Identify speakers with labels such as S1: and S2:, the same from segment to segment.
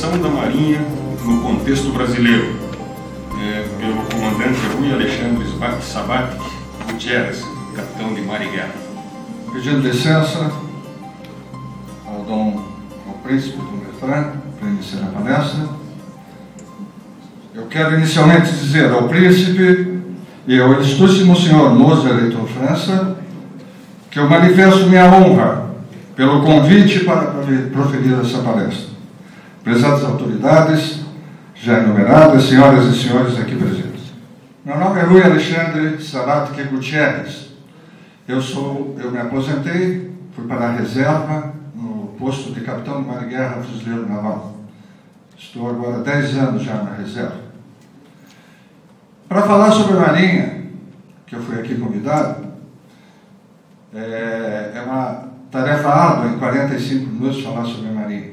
S1: inserção da Marinha no contexto brasileiro, pelo comandante Rui Alexandre Sabatic Gutierrez, capitão de Mar e Guerra.
S2: Pedindo licença ao príncipe Dom Bertrand para iniciar a palestra. Eu quero inicialmente dizer ao príncipe e ao ilustríssimo senhor Mozart Eleitor França que eu manifesto minha honra pelo convite para proferir essa palestra. Prezadas autoridades, já enumeradas, senhoras e senhores aqui presentes. Meu nome é Rui Alexandre Sabatic Gutierrez. Eu me aposentei, fui para a reserva, no posto de capitão de Mar e Guerra Fuzileiro Naval. Estou agora há 10 anos já na reserva. Para falar sobre a Marinha, que eu fui aqui convidado, é uma tarefa árdua em 45 minutos falar sobre a Marinha.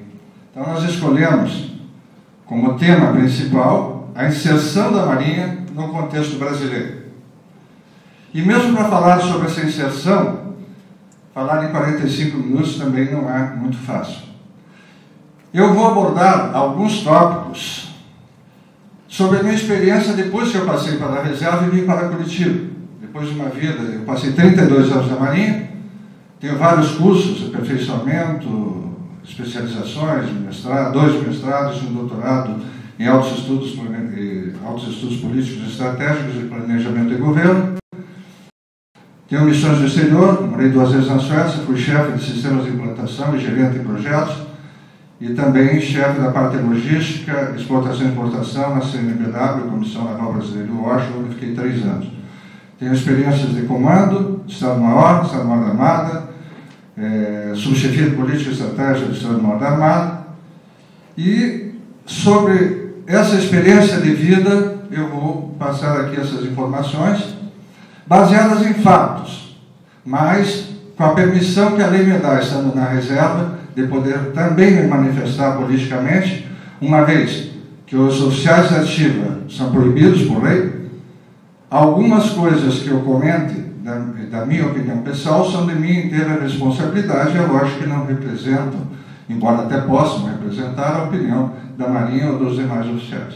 S2: Então nós escolhemos como tema principal a inserção da Marinha no contexto brasileiro. E mesmo para falar sobre essa inserção, falar em 45 minutos também não é muito fácil. Eu vou abordar alguns tópicos sobre a minha experiência depois que eu passei para a reserva e vim para Curitiba. Depois de uma vida, eu passei 32 anos na Marinha, tenho vários cursos de aperfeiçoamento, especializações, mestrado, 2 mestrados e um doutorado em altos estudos políticos e estratégicos de planejamento e governo. Tenho missões no exterior, morei 2 vezes na Suécia, fui chefe de sistemas de implantação e gerente de projetos, e também chefe da parte logística, exportação e importação na CNBW, Comissão Naval Brasileira de Washington, onde fiquei 3 anos. Tenho experiências de comando, Estado-Maior da Armada, subchefia de política e estratégia do Estado-Maior da Armada, e sobre essa experiência de vida eu vou passar aqui essas informações, baseadas em fatos, mas com a permissão que a lei me dá, estando na reserva, de poder também me manifestar politicamente, uma vez que os oficiais de ativa são proibidos por lei. Algumas coisas que eu comente, da minha opinião pessoal, são de minha inteira responsabilidade, é lógico que não representam, embora até possam representar, a opinião da Marinha ou dos demais oficiais.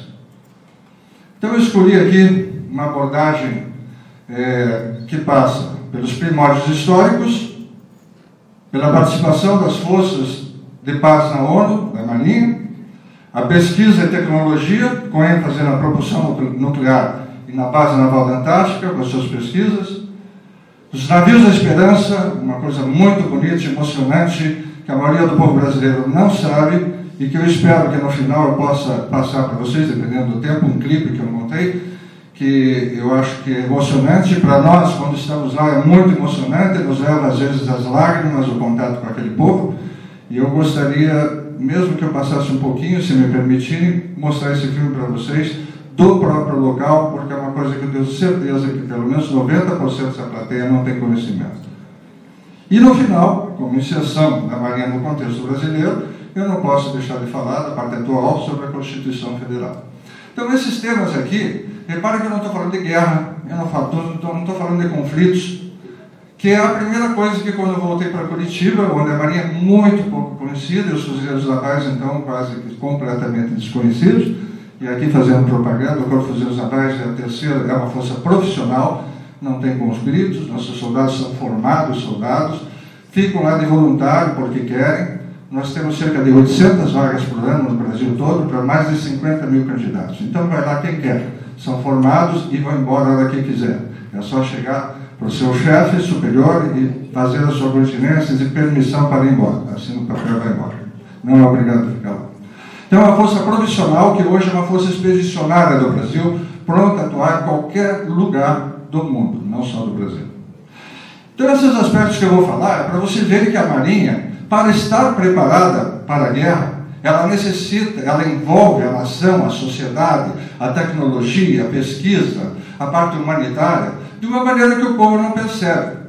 S2: Então eu escolhi aqui uma abordagem que passa pelos primórdios históricos, pela participação das forças de paz na ONU, da Marinha, a pesquisa e tecnologia, com ênfase na propulsão nuclear e na base naval da Antártica, com as suas pesquisas, os navios da esperança, uma coisa muito bonita e emocionante, que a maioria do povo brasileiro não sabe, e que eu espero que no final eu possa passar para vocês, dependendo do tempo, um clipe que eu montei, que eu acho que é emocionante. Para nós, quando estamos lá, é muito emocionante, nos leva às vezes às lágrimas, o contato com aquele povo, e eu gostaria, mesmo que eu passasse um pouquinho, se me permitirem, mostrar esse filme para vocês, do próprio local, porque é uma coisa que eu tenho certeza que pelo menos 90% dessa plateia não tem conhecimento. E no final, como inserção da Marinha no contexto brasileiro, eu não posso deixar de falar da parte atual sobre a Constituição Federal. Então, esses temas aqui, repare que eu não estou falando de guerra, eu não estou falando de conflitos, que é a primeira coisa que quando eu voltei para Curitiba, onde a Marinha é muito pouco conhecida, e os fuzileiros navais, então, quase que completamente desconhecidos, e aqui fazendo propaganda, o Corpo de Fuzileiros Navais é a terceira, é uma força profissional, não tem conscritos, nossos soldados são formados soldados, ficam lá de voluntário porque querem. Nós temos cerca de 800 vagas por ano no Brasil todo, para mais de 50 mil candidatos. Então vai lá quem quer, são formados e vão embora a hora que quiser. É só chegar para o seu chefe superior e fazer as suas continências e permissão para ir embora. Assim no papel vai embora. Não é obrigado a ficar lá. Então é uma força profissional que hoje é uma força expedicionária do Brasil, pronta a atuar em qualquer lugar do mundo, não só do Brasil. Então esses aspectos que eu vou falar é para vocês verem que a Marinha, para estar preparada para a guerra, ela necessita, ela envolve a nação, a sociedade, a tecnologia, a pesquisa, a parte humanitária, de uma maneira que o povo não percebe.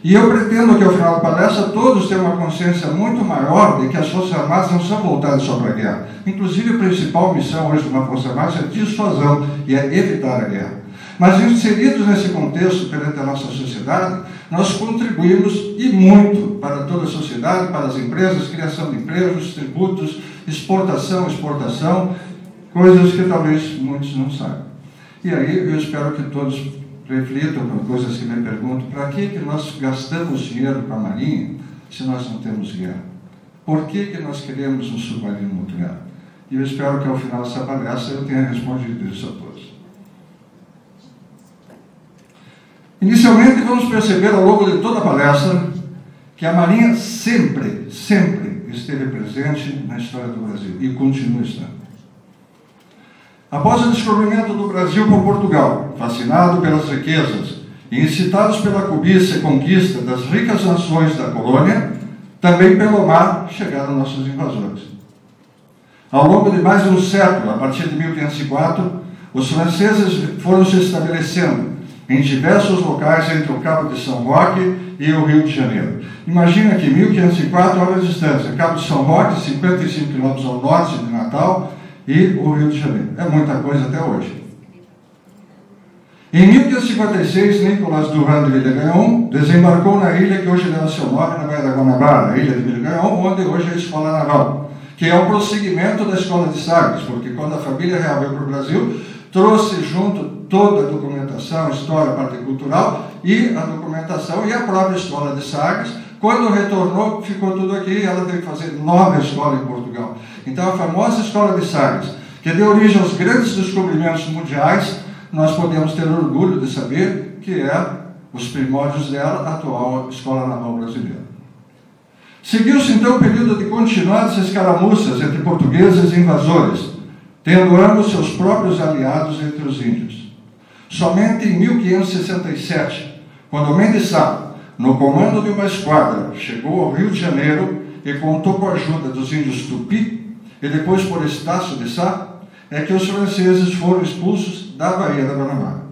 S2: E eu pretendo que ao final da palestra todos tenham uma consciência muito maior de que as Forças Armadas não são voltadas só para a guerra. Inclusive a principal missão hoje de uma Força Armada é dissuasão e é evitar a guerra. Mas inseridos nesse contexto perante a nossa sociedade, nós contribuímos e muito para toda a sociedade, para as empresas, criação de empregos, tributos, exportação, coisas que talvez muitos não saibam. E aí eu espero que todos reflitam com coisas que me perguntam: para que nós gastamos dinheiro com a Marinha se nós não temos guerra? Por que nós queremos um submarino nuclear? E eu espero que ao final dessa palestra eu tenha respondido isso a todos. Inicialmente vamos perceber ao longo de toda a palestra que a Marinha sempre esteve presente na história do Brasil e continua estando. Após o descobrimento do Brasil por Portugal, fascinado pelas riquezas e incitados pela cobiça e conquista das ricas nações da colônia, também pelo mar chegaram nossos invasores. Ao longo de mais de um século, a partir de 1504, os franceses foram se estabelecendo em diversos locais entre o Cabo de São Roque e o Rio de Janeiro. Imagina que 1504, olha a distância, Cabo de São Roque, 55 quilômetros ao norte de Natal, e o Rio de Janeiro. É muita coisa até hoje. Em 1556, Nicolas Durand de Villegagnon desembarcou na ilha que hoje leva seu nome, na Baía da Guanabara, a ilha de Villegagnon, onde hoje é a Escola Naval, que é o prosseguimento da Escola de Sagres, porque quando a família real veio para o Brasil, trouxe junto toda a documentação, história, parte cultural, e a documentação e a própria Escola de Sagres. Quando retornou, ficou tudo aqui e ela teve que fazer nova escola em Portugal. Então, a famosa Escola de Sagres, que deu origem aos grandes descobrimentos mundiais, nós podemos ter orgulho de saber que é os primórdios dela, a atual Escola Naval Brasileira. Seguiu-se, então, o período de continuadas escaramuças entre portugueses e invasores, tendo ambos seus próprios aliados entre os índios. Somente em 1567, quando Mendes Sá, no comando de uma esquadra, chegou ao Rio de Janeiro e contou com a ajuda dos índios Tupi e depois por Estácio de Sá, é que os franceses foram expulsos da Baía da Guanabara.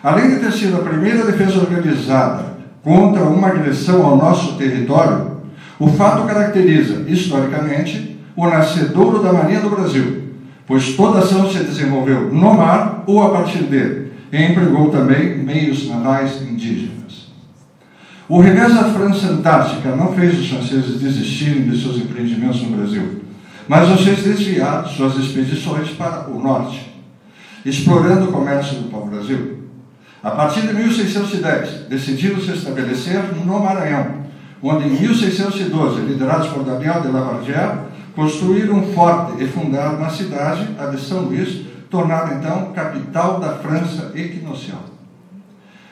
S2: Além de ter sido a primeira defesa organizada contra uma agressão ao nosso território, o fato caracteriza, historicamente, o nascedouro da Marinha do Brasil, pois toda ação se desenvolveu no mar ou a partir dele, e empregou também meios navais indígenas. O revés da França Antártica não fez os franceses desistirem de seus empreendimentos no Brasil, mas os fez desviar suas expedições para o norte, explorando o comércio do pau-brasil. A partir de 1610, decidiram se estabelecer no Maranhão, onde em 1612, liderados por Daniel de Lavardière, construíram um forte e fundaram na cidade, a de São Luís, tornada então capital da França equinocial.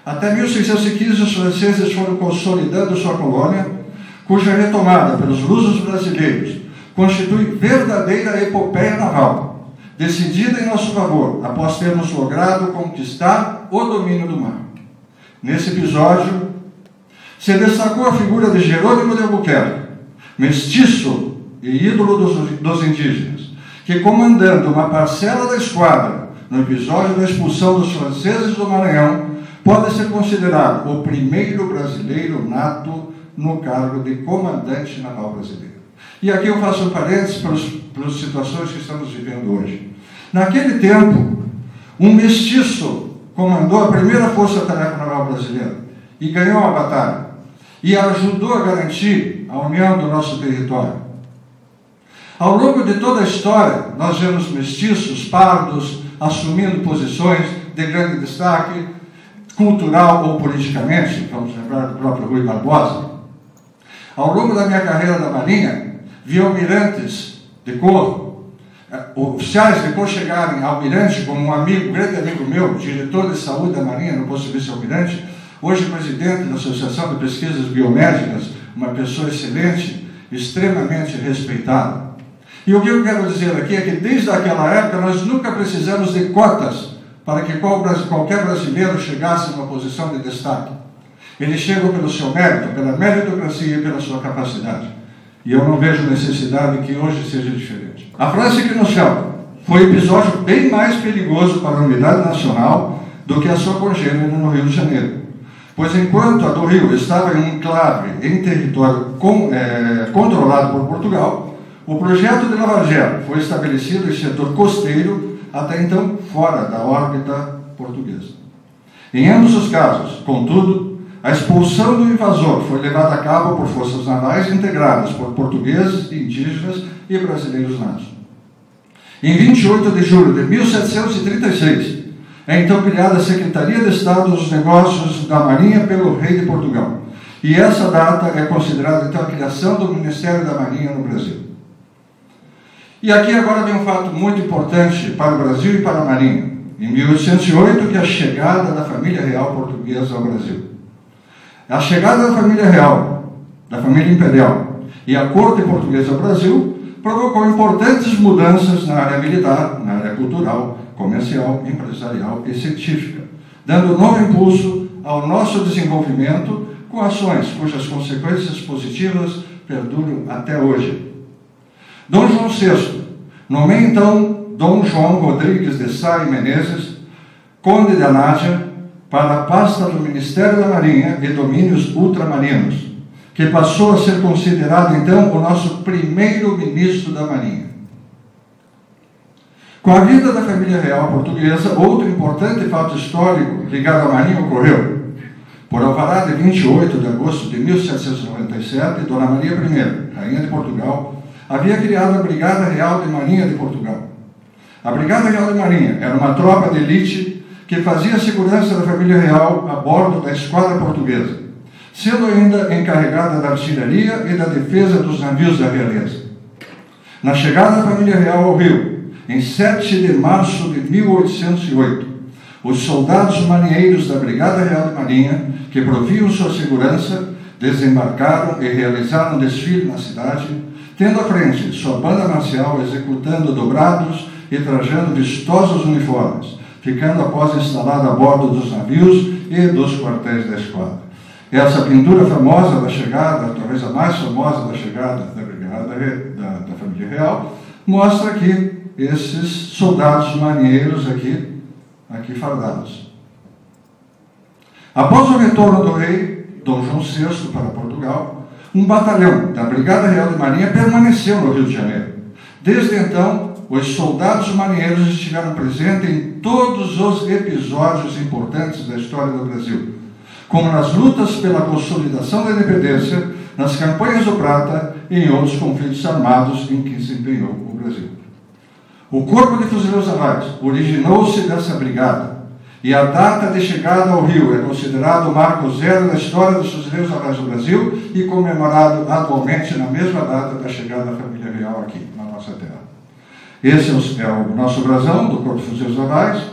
S2: Até 1615, os franceses foram consolidando sua colônia, cuja retomada pelos lusos brasileiros constitui verdadeira epopeia naval, decidida em nosso favor, após termos logrado conquistar o domínio do mar. Nesse episódio, se destacou a figura de Jerônimo de Albuquerque, mestiço e ídolo dos indígenas, que, comandando uma parcela da esquadra no episódio da expulsão dos franceses do Maranhão, pode ser considerado o primeiro brasileiro nato no cargo de comandante naval brasileiro. E aqui eu faço um parênteses para as situações que estamos vivendo hoje. Naquele tempo, um mestiço comandou a primeira força-tarefa naval brasileira e ganhou a batalha e ajudou a garantir a união do nosso território. Ao longo de toda a história, nós vemos mestiços, pardos, assumindo posições de grande destaque, cultural ou politicamente, vamos lembrar do próprio Rui Barbosa. Ao longo da minha carreira na Marinha, vi almirantes de cor, oficiais de cor chegarem a almirante, como um amigo, um grande amigo meu, diretor de saúde da Marinha, no posto de vice-almirante, hoje presidente da Associação de Pesquisas Biomédicas, uma pessoa excelente, extremamente respeitada. E o que eu quero dizer aqui é que desde aquela época nós nunca precisamos de cotas para que qualquer brasileiro chegasse numa posição de destaque. Eles chegam pelo seu mérito, pela meritocracia e pela sua capacidade. E eu não vejo necessidade que hoje seja diferente. A França equinocial foi um episódio bem mais perigoso para a unidade nacional do que a sua congênere no Rio de Janeiro. Pois enquanto a do Rio estava em um enclave em território controlado por Portugal, o projeto de Lavardière foi estabelecido em setor costeiro, até então fora da órbita portuguesa. Em ambos os casos, contudo, a expulsão do invasor foi levada a cabo por forças navais integradas por portugueses, indígenas e brasileiros natos. Em 28 de julho de 1736, é então criada a Secretaria de Estado dos Negócios da Marinha pelo rei de Portugal. E essa data é considerada, então, a criação do Ministério da Marinha no Brasil. E aqui agora vem um fato muito importante para o Brasil e para a Marinha. Em 1808, que é a chegada da família real portuguesa ao Brasil. A chegada da família real, da família imperial e a corte portuguesa ao Brasil provocou importantes mudanças na área militar, na área cultural, comercial, empresarial e científica, dando novo impulso ao nosso desenvolvimento com ações cujas consequências positivas perduram até hoje. Dom João VI nomeia então Dom João Rodrigues de Sá e Menezes, conde de Anádia, para a pasta do Ministério da Marinha e Domínios Ultramarinos, que passou a ser considerado então o nosso primeiro ministro da Marinha. Com a vida da família real portuguesa, outro importante fato histórico ligado à Marinha ocorreu. Por alvará de 28 de agosto de 1797, Dona Maria I, rainha de Portugal, havia criado a Brigada Real de Marinha de Portugal. A Brigada Real de Marinha era uma tropa de elite que fazia a segurança da família real a bordo da esquadra portuguesa, sendo ainda encarregada da artilharia e da defesa dos navios da realeza. Na chegada da família real ao Rio, em 7 de março de 1808, os soldados marinheiros da Brigada Real de Marinha, que proviam sua segurança, desembarcaram e realizaram um desfile na cidade, tendo à frente sua banda marcial executando dobrados e trajando vistosos uniformes, ficando após instalada a bordo dos navios e dos quartéis da esquadra. Essa pintura famosa da chegada, talvez a mais famosa da chegada da Brigada da família real, mostra aqui esses soldados marinheiros aqui fardados. Após o retorno do rei Dom João VI para Portugal, um batalhão da Brigada Real de Marinha permaneceu no Rio de Janeiro. Desde então, os soldados marinheiros estiveram presentes em todos os episódios importantes da história do Brasil, como nas lutas pela consolidação da independência, nas campanhas do Prata e em outros conflitos armados em que se empenhou o Brasil. O Corpo de Fuzileiros Navais originou-se dessa brigada, e a data de chegada ao Rio é considerado o marco zero da história dos fuzileiros navais do Brasil e comemorado atualmente na mesma data da chegada da família real aqui, na nossa terra. Esse é o nosso brasão do Corpo de Fuzileiros Navais,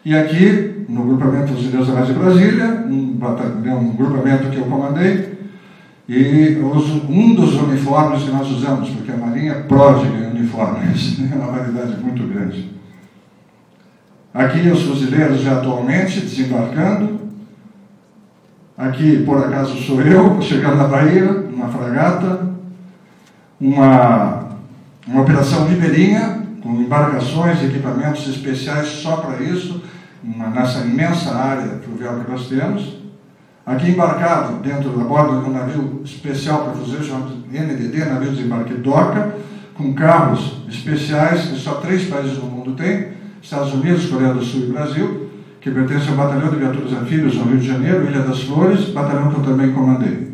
S2: e aqui, no Grupamento de Fuzileiros Navais de Brasília, um grupamento que eu comandei, e um dos uniformes que nós usamos, porque a Marinha é pródiga em uniformes, é uma variedade muito grande. Aqui os fuzileiros já atualmente desembarcando. Aqui, por acaso, sou eu, chegando na Bahia, numa fragata, uma operação ribeirinha, com embarcações e equipamentos especiais só para isso, nessa imensa área fluvial que nós temos. Aqui embarcado dentro da borda de um navio especial para fuzileiros, chamado NDD, navio de desembarque DOCA, com carros especiais que só 3 países no mundo têm, Estados Unidos, Coreia do Sul e Brasil, que pertence ao Batalhão de Viaturas Anfíbios no Rio de Janeiro, Ilha das Flores, batalhão que eu também comandei.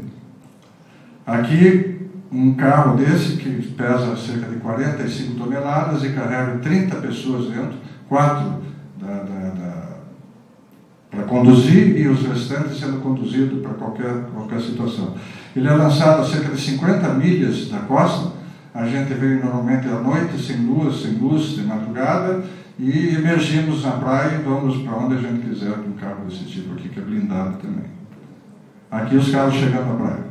S2: Aqui, um carro desse que pesa cerca de 45 toneladas e carrega 30 pessoas dentro, 4 para conduzir e os restantes sendo conduzidos para qualquer situação. Ele é lançado a cerca de 50 milhas da costa. A gente veio normalmente à noite, sem luz, de madrugada, e emergimos na praia e vamos para onde a gente quiser com um carro desse tipo aqui, que é blindado também. Aqui os carros chegando na praia.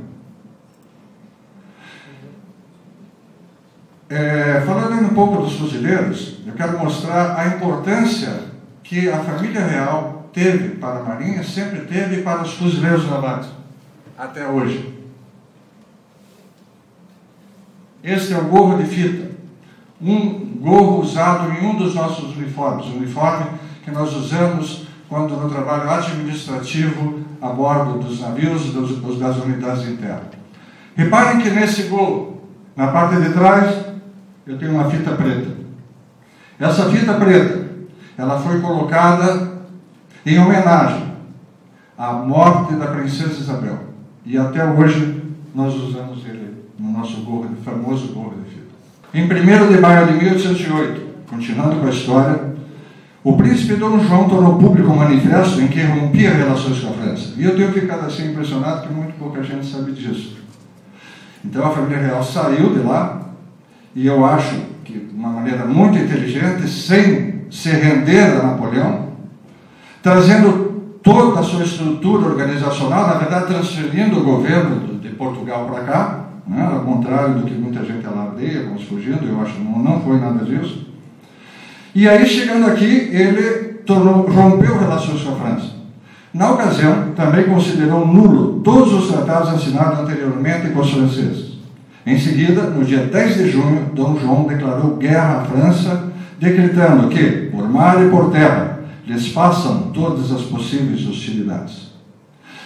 S2: Falando um pouco dos fuzileiros, eu quero mostrar a importância que a família real teve para a Marinha, sempre teve para os fuzileiros navais, até hoje. Este é o gorro de fita, um gorro usado em um dos nossos uniformes, o uniforme que nós usamos quando no trabalho administrativo a bordo dos navios, das unidades internas. Reparem que nesse gorro, na parte de trás, eu tenho uma fita preta. Essa fita preta, ela foi colocada em homenagem a morte da princesa Isabel. E até hoje nós usamos ele no nosso gorro, famoso gorro de fita. Em 1º de maio de 1808, continuando com a história, o príncipe Dom João tornou público um manifesto em que rompia relações com a França. E eu tenho ficado assim impressionado que muito pouca gente sabe disso. Então a família real saiu de lá, e eu acho que de uma maneira muito inteligente, sem se render a Napoleão, trazendo toda a sua estrutura organizacional, na verdade transferindo o governo de Portugal para cá, né, ao contrário do que muita gente alardeia, vamos fugindo, eu acho que não foi nada disso. E aí, chegando aqui, ele rompeu relações com a França. Na ocasião, também considerou nulo todos os tratados assinados anteriormente com os franceses. Em seguida, no dia 10 de junho, Dom João declarou guerra à França, decretando que, por mar e por terra, lhes façam todas as possíveis hostilidades.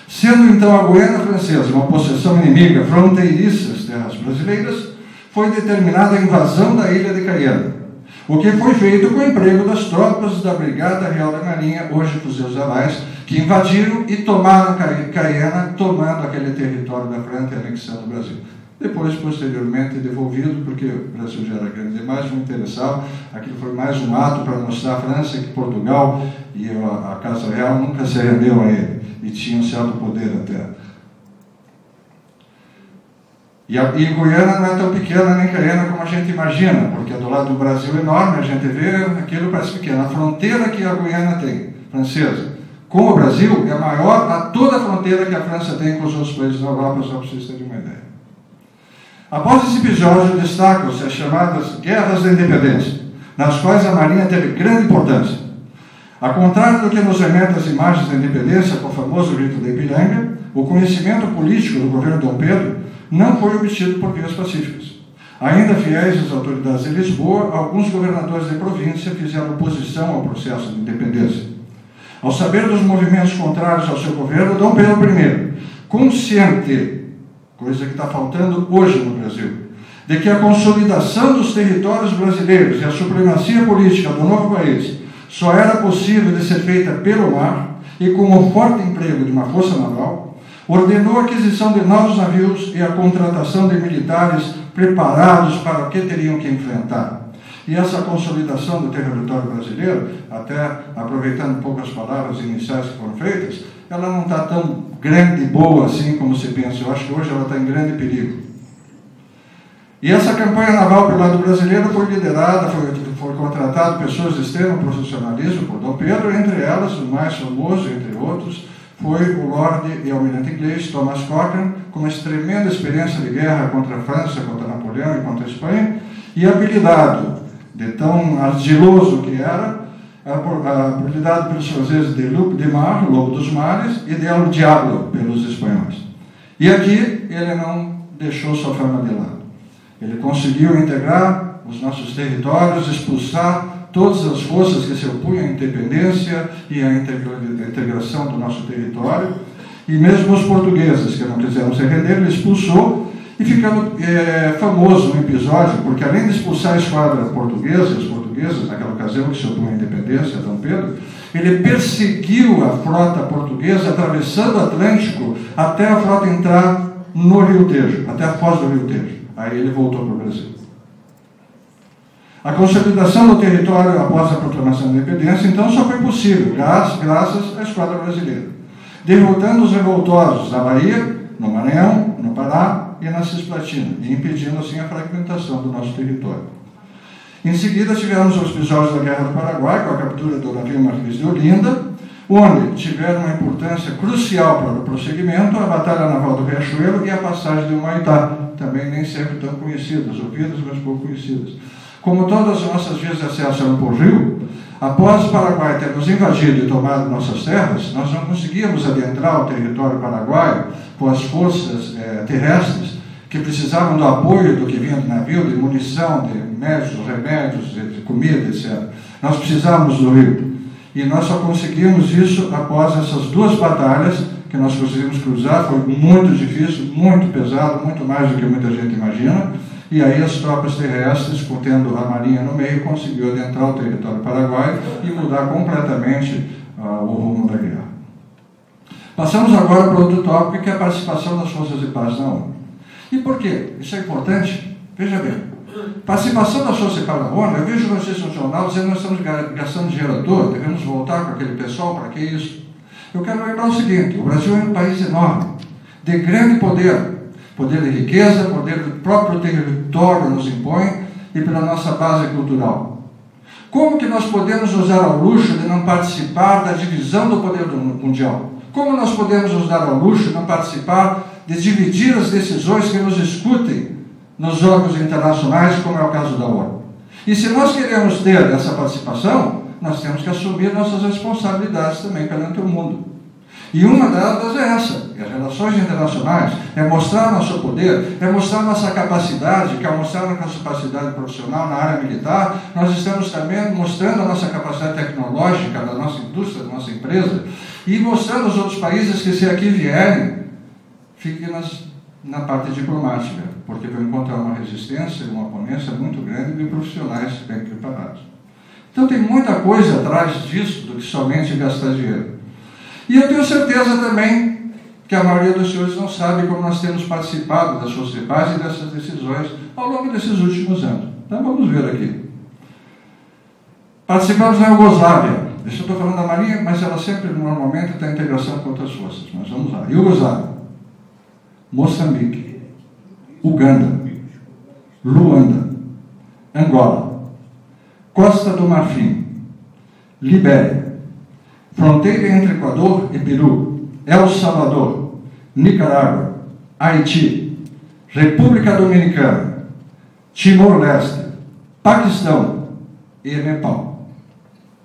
S2: Sendo então a Guiana Francesa uma possessão inimiga fronteiriça às terras brasileiras, foi determinada a invasão da ilha de Caiana, o que foi feito com o emprego das tropas da Brigada Real da Marinha, hoje Fuzileiros Navais, que invadiram e tomaram Caiana, tomando aquele território da França e anexando o Brasil. Depois, posteriormente, devolvido, porque o Brasil já era grande demais, não interessava. Aquilo foi mais um ato para mostrar à França que Portugal e a Casa Real nunca se rendeu a ele, e tinha um certo poder até. E Guiana não é tão pequena nem Caiana como a gente imagina, porque do lado do Brasil enorme, a gente vê aquilo parece pequeno. A fronteira que a Guiana tem, francesa, com o Brasil, é maior a toda a fronteira que a França tem com os outros países da Europa, só para vocês terem uma ideia. Após esse episódio, destacam-se as chamadas Guerras da Independência, nas quais a Marinha teve grande importância. Ao contrário do que nos remete as imagens da independência, com o famoso grito da Ipiranga, o conhecimento político do governo Dom Pedro não foi obtido por vias pacíficas. Ainda fiéis às autoridades de Lisboa, alguns governadores de província fizeram oposição ao processo de independência. Ao saber dos movimentos contrários ao seu governo, Dom Pedro I, consciente, coisa que está faltando hoje no Brasil, de que a consolidação dos territórios brasileiros e a supremacia política do novo país só era possível de ser feita pelo mar e com o forte emprego de uma força naval, ordenou a aquisição de novos navios e a contratação de militares preparados para o que teriam que enfrentar. E essa consolidação do território brasileiro, até aproveitando um pouco as palavras iniciais que foram feitas, ela não está tão grande e boa assim como se pensa. Eu acho que hoje ela está em grande perigo. E essa campanha naval pelo lado brasileiro foi liderada, foi contratado pessoas de extremo profissionalismo por Dom Pedro, entre elas, o mais famoso, entre outros, foi o Lorde e Almirante inglês Thomas Cochrane, com uma tremenda experiência de guerra contra a França, contra Napoleão e contra a Espanha, e habilidado, de tão ardiloso que era, habilidado pelos franceses de Loup de Mar, Lobo dos Mares, e de El Diablo, pelos espanhóis. E aqui ele não deixou sua fama de lado. Ele conseguiu integrar os nossos territórios, expulsar todas as forças que se opunham à independência e à integração do nosso território, e mesmo os portugueses que não quiseram se render, ele expulsou, e ficando famoso um episódio, porque além de expulsar a esquadra portuguesa, os portugueses, naquela ocasião que se opunham à independência, Dom Pedro, ele perseguiu a frota portuguesa, atravessando o Atlântico, até a frota entrar no Rio Tejo, até a foz do Rio Tejo. Aí ele voltou para o Brasil. A consolidação do território após a proclamação da independência, então, só foi possível graças à esquadra brasileira, derrotando os revoltosos da Bahia, no Maranhão, no Pará e na Cisplatina, e impedindo assim a fragmentação do nosso território. Em seguida, tivemos os episódios da Guerra do Paraguai, com a captura do navio Marquês de Olinda, onde tiveram uma importância crucial para o prosseguimento a Batalha Naval do Riachuelo e a passagem de Humaitá, também nem sempre tão conhecidas, ouvidas, mas pouco conhecidas. Como todas as nossas vias de acesso eram por rio, após o Paraguai ter nos invadido e tomado nossas terras, nós não conseguíamos adentrar o território paraguaio com as forças terrestres que precisavam do apoio do que vinha do navio, de munição, de médicos, remédios, de comida, etc. Nós precisávamos do rio. E nós só conseguimos isso após essas duas batalhas que nós conseguimos cruzar. Foi muito difícil, muito pesado, muito mais do que muita gente imagina. E aí as tropas terrestres, contendo a Marinha no meio, conseguiu adentrar o território paraguaio e mudar completamente o rumo da guerra. Passamos agora para outro tópico, que é a participação das forças de paz na ONU. E por quê? Isso é importante? Veja bem, participação das forças de paz na ONU, eu vejo notícias no jornal dizendo que nós estamos gastando dinheiro à toa, devemos voltar com aquele pessoal, para que isso? Eu quero lembrar o seguinte, o Brasil é um país enorme, de grande poder de riqueza, poder do próprio território nos impõe e pela nossa base cultural. Como que nós podemos nos dar ao luxo de não participar da divisão do poder mundial? Como nós podemos nos dar ao luxo de não participar de dividir as decisões que nos discutem nos órgãos internacionais, como é o caso da ONU? E se nós queremos ter essa participação, nós temos que assumir nossas responsabilidades também perante o mundo. E uma delas é essa, as relações internacionais, é mostrar nosso poder, é mostrar nossa capacidade, que ao mostrar a nossa capacidade profissional na área militar, nós estamos também mostrando a nossa capacidade tecnológica da nossa indústria, da nossa empresa, e mostrando aos outros países que, se aqui vierem, fiquem na parte diplomática, porque vão encontrar uma resistência e uma oponência muito grande de profissionais bem preparados. Então tem muita coisa atrás disso do que somente gastar dinheiro. E eu tenho certeza também que a maioria dos senhores não sabe como nós temos participado das forças de paz e dessas decisões ao longo desses últimos anos. Então vamos ver aqui. Participamos na Iugoslávia. Isso eu estou falando da Marinha, mas ela sempre, normalmente, tem integração com outras forças. Mas vamos lá. Iugoslávia, Moçambique, Uganda, Luanda, Angola, Costa do Marfim, Libéria, fronteira entre Equador e Peru, El Salvador, Nicarágua, Haiti, República Dominicana, Timor-Leste, Paquistão e Nepal.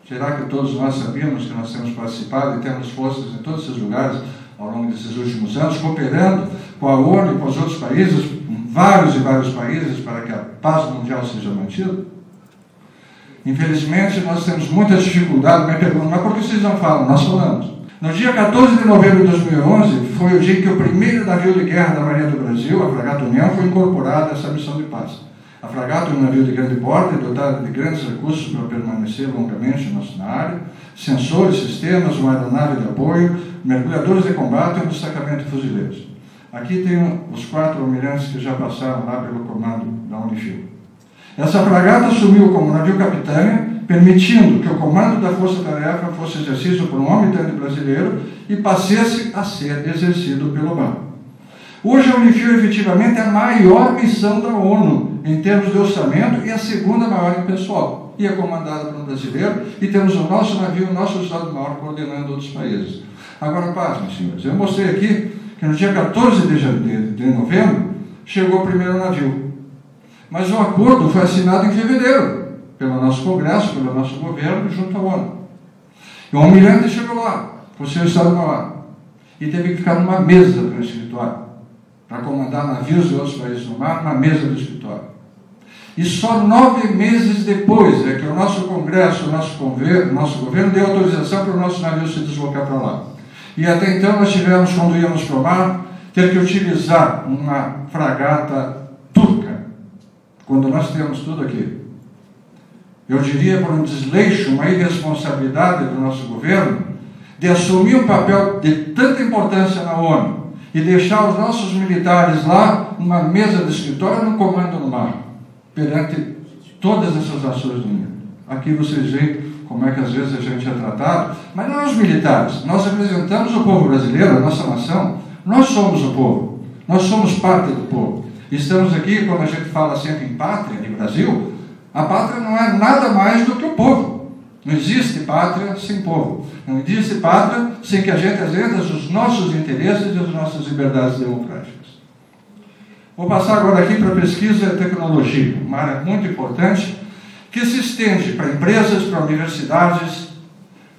S2: Será que todos nós sabíamos que nós temos participado e temos forças em todos esses lugares ao longo desses últimos anos, cooperando com a ONU e com os outros países, vários e vários países, para que a paz mundial seja mantida? Infelizmente, nós temos muita dificuldade. Me perguntam, mas por que vocês não falam? Nós falamos. No dia 14 de novembro de 2011, foi o dia em que o primeiro navio de guerra da Marinha do Brasil, a Fragata União, foi incorporado a essa missão de paz. A Fragata é um navio de grande porte, dotado de grandes recursos para permanecer longamente na área, sensores, sistemas, uma aeronave de apoio, mergulhadores de combate e um destacamento de fuzileiros. Aqui tem os 4 almirantes que já passaram lá pelo comando da Unifil. Essa fragata assumiu como navio capitânia, permitindo que o comando da força-tarefa fosse exercido por um almirante brasileiro e passasse a ser exercido pelo mar. Hoje a Unifil efetivamente é a maior missão da ONU em termos de orçamento e a segunda maior em pessoal. E é comandada por um brasileiro e temos o nosso navio, o nosso Estado-Maior coordenando outros países. Agora, pasmem, senhores, eu mostrei aqui que no dia 14 de novembro chegou o primeiro navio. Mas o acordo foi assinado em fevereiro, pelo nosso Congresso, pelo nosso governo, junto à ONU. E o almirante chegou lá, com o seu Estado-Maior, e teve que ficar numa mesa do escritório, para comandar navios de outros países no mar, numa mesa do escritório. E só 9 meses depois é que o nosso Congresso, o nosso governo deu autorização para o nosso navio se deslocar para lá. E até então nós tivemos, quando íamos para o mar, ter que utilizar uma fragata turca, quando nós temos tudo aqui. Eu diria por um desleixo, uma irresponsabilidade do nosso governo, de assumir um papel de tanta importância na ONU e deixar os nossos militares lá, numa mesa de escritório, no comando no mar, perante todas essas ações do mundo. Aqui vocês veem como é que às vezes a gente é tratado, mas não os militares, nós representamos o povo brasileiro, a nossa nação, nós somos o povo, nós somos parte do povo. Estamos aqui, quando a gente fala sempre em pátria, em Brasil, a pátria não é nada mais do que o povo. Não existe pátria sem povo. Não existe pátria sem que a gente atenda os nossos interesses e as nossas liberdades democráticas. Vou passar agora aqui para pesquisa e tecnologia, uma área muito importante, que se estende para empresas, para universidades,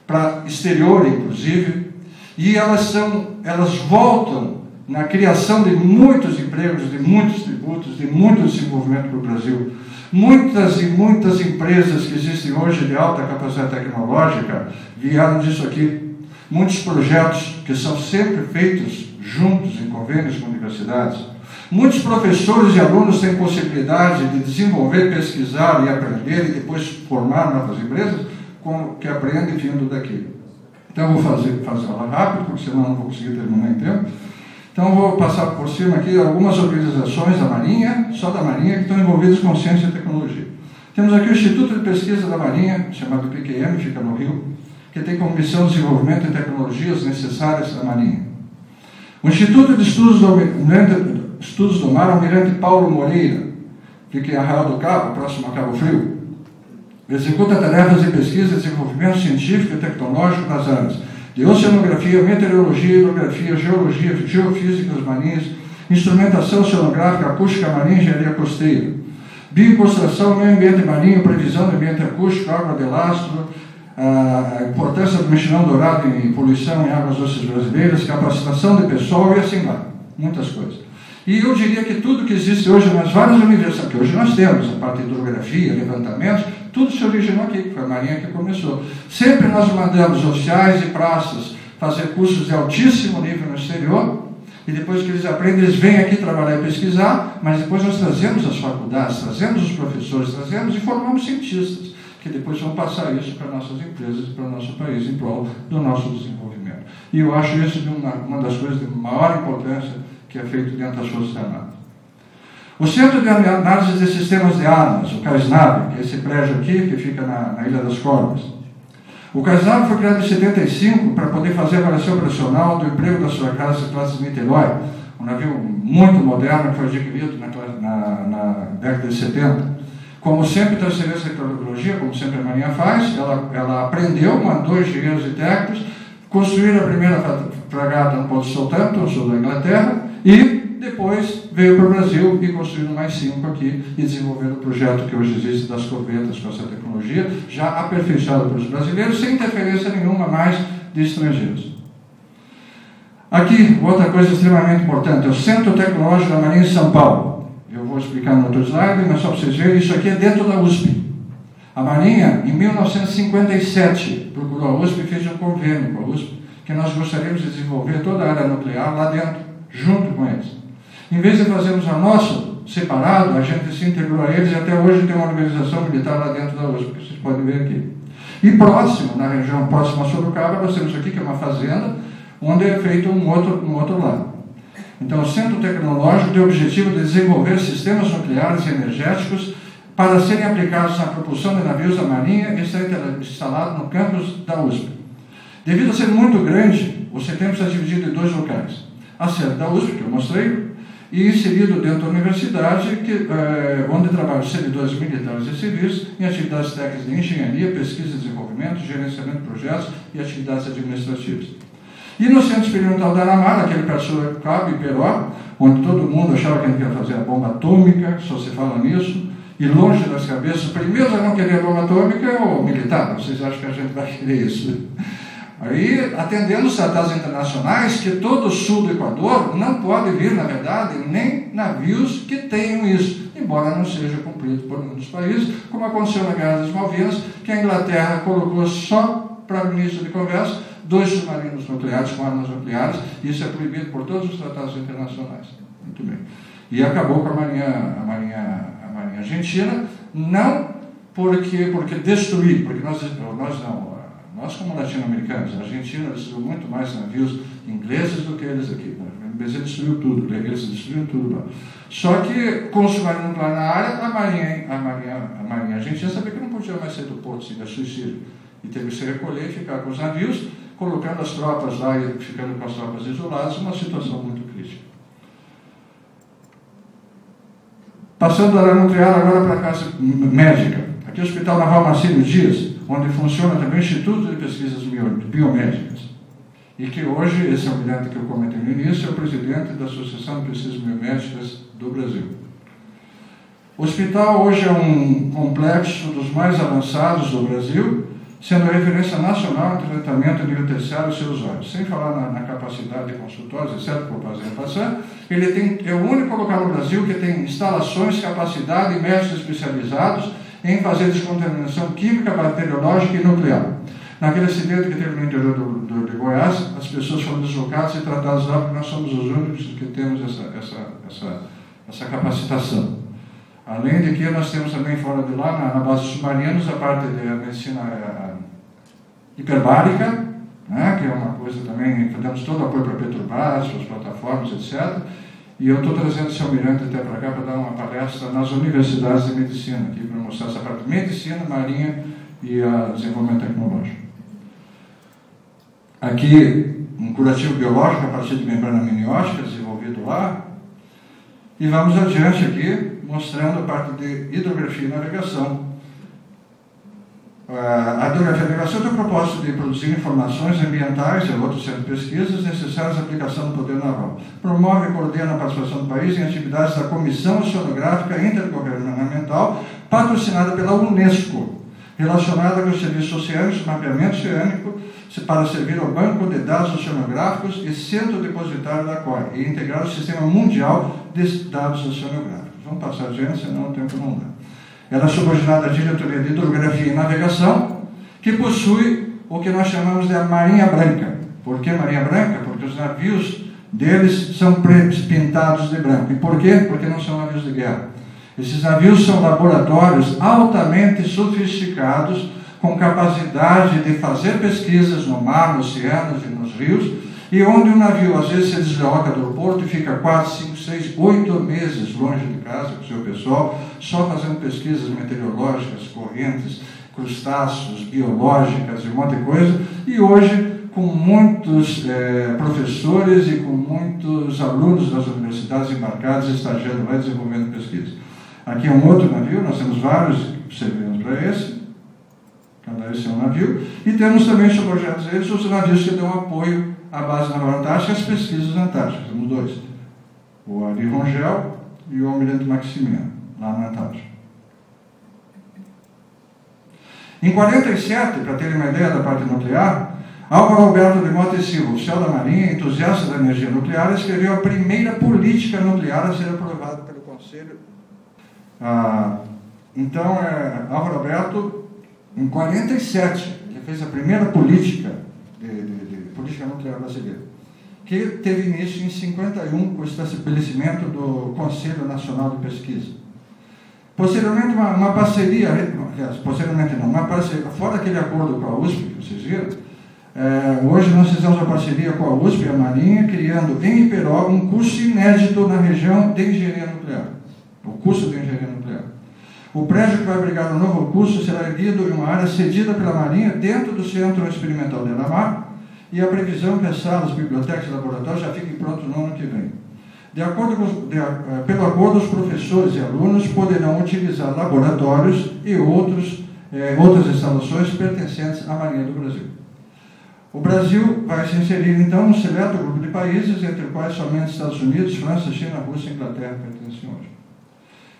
S2: para exterior, inclusive, e elas voltam na criação de muitos empregos, de muitos tributos, de muito desenvolvimento para o Brasil. Muitas e muitas empresas que existem hoje de alta capacidade tecnológica vieram disso aqui. Muitos projetos que são sempre feitos juntos em convênios com universidades. Muitos professores e alunos têm possibilidade de desenvolver, pesquisar e aprender e depois formar novas empresas, como que aprendem vindo daqui. Então eu vou fazer ela rápido, porque senão eu não vou conseguir terminar em tempo. Então eu vou passar por cima aqui algumas organizações da Marinha, só da Marinha, que estão envolvidas com ciência e tecnologia. Temos aqui o Instituto de Pesquisa da Marinha, chamado PQM, fica no Rio, que tem como missão o desenvolvimento de tecnologias necessárias à Marinha. O Instituto de Estudos do Mar, Almirante Paulo Moreira, fica em Arraial do Cabo, próximo a Cabo Frio, executa tarefas de pesquisa e desenvolvimento científico e tecnológico nas áreas de oceanografia, meteorologia, hidrografia, geologia, geofísica das marinhas, instrumentação oceanográfica, acústica marinha e engenharia costeira, bioconstrução, meio ambiente marinho, previsão do ambiente acústico, água de lastro, a importância do mexilhão dourado em poluição em águas doces brasileiras, capacitação de pessoal e assim vai, muitas coisas. E eu diria que tudo que existe hoje nas várias universidades, que hoje nós temos, a parte de hidrografia, levantamentos, tudo se originou aqui, que foi a Marinha que começou. Sempre nós mandamos oficiais e praças fazer cursos de altíssimo nível no exterior, e depois que eles aprendem, eles vêm aqui trabalhar e pesquisar, mas depois nós trazemos as faculdades, trazemos os professores, trazemos e formamos cientistas, que depois vão passar isso para nossas empresas e para o nosso país, em prol do nosso desenvolvimento. E eu acho isso uma das coisas de maior importância que é feito dentro das Forças Armadas. O Centro de Análise de Sistemas de Armas, o CASNAB, que é esse prédio aqui, que fica na Ilha das Corvas. O CASNAB foi criado em 75 para poder fazer a avaliação operacional do emprego das fragatas situadas em Niterói, um navio muito moderno que foi adquirido na década de 70. Como sempre, transferência de tecnologia, como sempre a Marinha faz, ela aprendeu, mandou engenheiros e técnicos, construir a primeira fragata no Porto de Southampton, no sul da Inglaterra, e depois veio para o Brasil e construiu mais 5 aqui e desenvolvendo o projeto que hoje existe das corvetas com essa tecnologia, já aperfeiçoada pelos brasileiros, sem interferência nenhuma mais de estrangeiros. Aqui, outra coisa extremamente importante, é o Centro Tecnológico da Marinha de São Paulo. Eu vou explicar no outro slide, mas só para vocês verem, isso aqui é dentro da USP. A Marinha, em 1957, procurou a USP e fez um convênio com a USP, que nós gostaríamos de desenvolver toda a área nuclear lá dentro, junto com eles. Em vez de fazermos a nossa separado, a gente se integrou a eles e até hoje tem uma organização militar lá dentro da USP, que vocês podem ver aqui. E próximo, na região próxima a Sorocaba, nós temos aqui, que é uma fazenda, onde é feito um outro lado. Então, o Centro Tecnológico tem o objetivo de desenvolver sistemas nucleares e energéticos para serem aplicados na propulsão de navios da Marinha e está instalado no campus da USP. Devido a ser muito grande, o CTM está dividido em 2 locais. A sede da USP, que eu mostrei, e inserido dentro da universidade, onde trabalham servidores militares e civis em atividades técnicas de engenharia, pesquisa e desenvolvimento, gerenciamento de projetos e atividades administrativas. E no Centro Experimental da Anamara, aquele perto de Sorocaba e Peró, onde todo mundo achava que a gente ia fazer a bomba atômica, só se fala nisso, e longe das cabeças, primeiro a não querer a bomba atômica é o militar, vocês acham que a gente vai querer isso? Aí, atendendo os tratados internacionais, que todo o sul do Equador não pode vir, na verdade, nem navios que tenham isso, embora não seja cumprido por muitos países, como aconteceu na Guerra das Malvinas, que a Inglaterra colocou só para o início de conversa 2 submarinos nucleares com armas nucleares, e isso é proibido por todos os tratados internacionais. Muito bem. E acabou com a Marinha Argentina, não porque destruir, porque nós como latino-americanos, a Argentina destruiu muito mais navios ingleses do que eles aqui. O Brasil destruiu tudo, eles destruíram tudo lá. Só que, com o submarino nuclear na área, a Marinha Argentina sabia que não podia mais sair do porto, se suicídio. E teve que se recolher e ficar com os navios, colocando as tropas lá e ficando com as tropas isoladas, uma situação muito crítica. Passando da área nuclear agora para a casa médica. Aqui é o Hospital Naval Marcílio Dias, onde funciona também o Instituto de Pesquisas Biomédicas. E que hoje, esse almirante que eu comentei no início, é o presidente da Associação de Pesquisas Biomédicas do Brasil. O hospital hoje é um complexo dos mais avançados do Brasil, sendo a referência nacional em tratamento nível terciário e seus usuários. Sem falar na capacidade de consultórios, exceto por fazer passar, ele é o único local no Brasil que tem instalações, capacidade e médicos especializados em fazer descontaminação química, bacteriológica e nuclear. Naquele acidente que teve no interior de Goiás, as pessoas foram deslocadas e tratadas lá, porque nós somos os únicos que temos essa capacitação. Além de que nós temos também fora de lá, na base dos submarinos, a parte de medicina hiperbárica, né, que é uma coisa também, que damos todo o apoio para a Petrobras, para as plataformas, etc. E eu estou trazendo o seu Almirante até para cá para dar uma palestra nas universidades de medicina, aqui para mostrar essa parte de medicina, marinha e desenvolvimento tecnológico. Aqui, um curativo biológico a partir de membrana amniótica, desenvolvido lá. E vamos adiante aqui, mostrando a parte de hidrografia e navegação. A hidrografia e navegação tem o propósito de produzir informações ambientais e outros centros de pesquisas necessárias à aplicação do poder naval. Promove e coordena a participação do país em atividades da Comissão Oceanográfica Intergovernamental, patrocinada pela Unesco, relacionada com os serviços oceânicos, mapeamento oceânico, para servir ao Banco de Dados Oceanográficos e Centro Depositário da COI, e integrar o Sistema Mundial de Dados Oceanográficos. Vamos passar adiante, senão o tempo não dá. Ela é subordinada à Diretoria de Hidrografia e Navegação, que possui o que nós chamamos de a Marinha Branca. Por que Marinha Branca? Porque os navios deles são pintados de branco. E por quê? Porque não são navios de guerra. Esses navios são laboratórios altamente sofisticados, com capacidade de fazer pesquisas no mar, nos oceanos e nos rios, e onde o navio às vezes se desloca do porto e fica 4, 5, 6, 8 meses longe de casa com o seu pessoal, só fazendo pesquisas meteorológicas, correntes, crustáceos, biológicas e um monte de coisa, e hoje com muitos professores e com muitos alunos das universidades embarcados, estagiando lá e desenvolvendo pesquisa. Aqui é um outro navio, nós temos vários servindo para esse. Cada esse é um navio. E temos também sobre projetos deles os navios que dão apoio à base naval antártica e às pesquisas na Antártica. Temos dois. O Ari Rongel e o Almirante Maximiano, lá na Antártica. Em 1947, para terem uma ideia da parte nuclear, Álvaro Alberto de Mota e Silva, oficial da Marinha, entusiasta da energia nuclear, escreveu a primeira política nuclear a ser aprovada pelo Conselho. Então, Álvaro Alberto, em 1947, ele fez a primeira política política nuclear brasileira, que teve início em 1951 com o estabelecimento do Conselho Nacional de Pesquisa. Posteriormente, uma parceria, posteriormente não, uma parceria, fora aquele acordo com a USP, que vocês viram, hoje nós fizemos uma parceria com a USP e a Marinha, criando em Iperó um curso inédito na região de engenharia nuclear, o curso de engenharia nuclear. O prédio que vai abrigar o novo curso será erguido em uma área cedida pela Marinha dentro do Centro Experimental de Alamar, e a previsão é que as salas, bibliotecas e laboratórios já fiquem prontos no ano que vem. Pelo acordo, os professores e alunos poderão utilizar laboratórios e outras instalações pertencentes à Marinha do Brasil. O Brasil vai se inserir, então, num seleto grupo de países, entre os quais somente Estados Unidos, França, China, Rússia e Inglaterra pertencem hoje.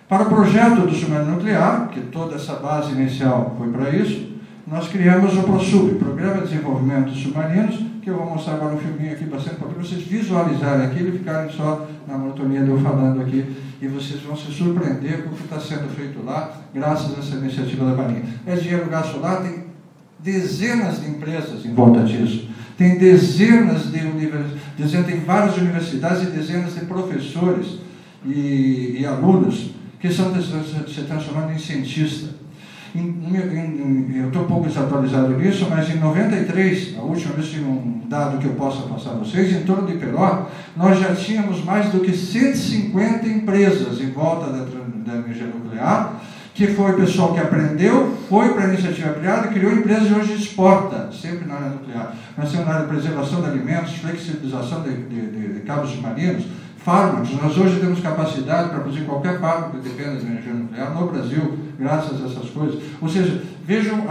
S2: Para o projeto do submarino nuclear, que toda essa base inicial foi para isso, nós criamos o ProSub, Programa de Desenvolvimento de Submarinos, que eu vou mostrar agora um filminho aqui bastante para vocês visualizarem aquilo e ficarem só na monotonia de eu falando aqui, e vocês vão se surpreender com o que está sendo feito lá, graças a essa iniciativa da Marinha. É dinheiro gasto lá, tem dezenas de empresas em volta disso, tem dezenas de universidades, tem várias universidades e dezenas de professores e alunos que estão se transformando em cientistas. Eu estou um pouco desatualizado nisso, mas em 93, a última vez que tinha um dado que eu possa passar a vocês, em torno de Iperó, nós já tínhamos mais do que 150 empresas em volta da energia nuclear, que foi o pessoal que aprendeu, foi para a iniciativa privada, criou empresas e hoje exporta, sempre na área nuclear. Nós temos na área de preservação de alimentos, flexibilização de cabos submarinos, fármacos. Nós hoje temos capacidade para produzir qualquer fármaco que dependa da energia nuclear no Brasil, graças a essas coisas. Ou seja, vejam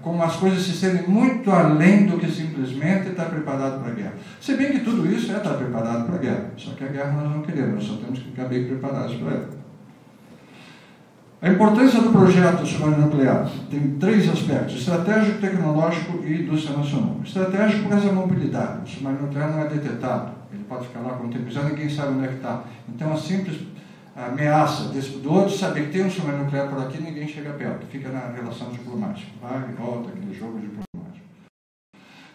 S2: como as coisas se estendem muito além do que simplesmente estar preparado para a guerra. Se bem que tudo isso é estar preparado para a guerra, só que a guerra nós não queremos, nós só temos que ficar bem preparados para ela. A importância do projeto submarino nuclear tem 3 aspectos: estratégico, tecnológico e indústria nacional. Estratégico por causa da mobilidade. O submarino nuclear não é detetado, ele pode ficar lá quando tem precisado, ninguém sabe onde é que está. Então a simples ameaça do outro saber que tem um submarino nuclear por aqui, ninguém chega perto, fica na relação diplomática. Vai e volta, aquele jogo diplomático.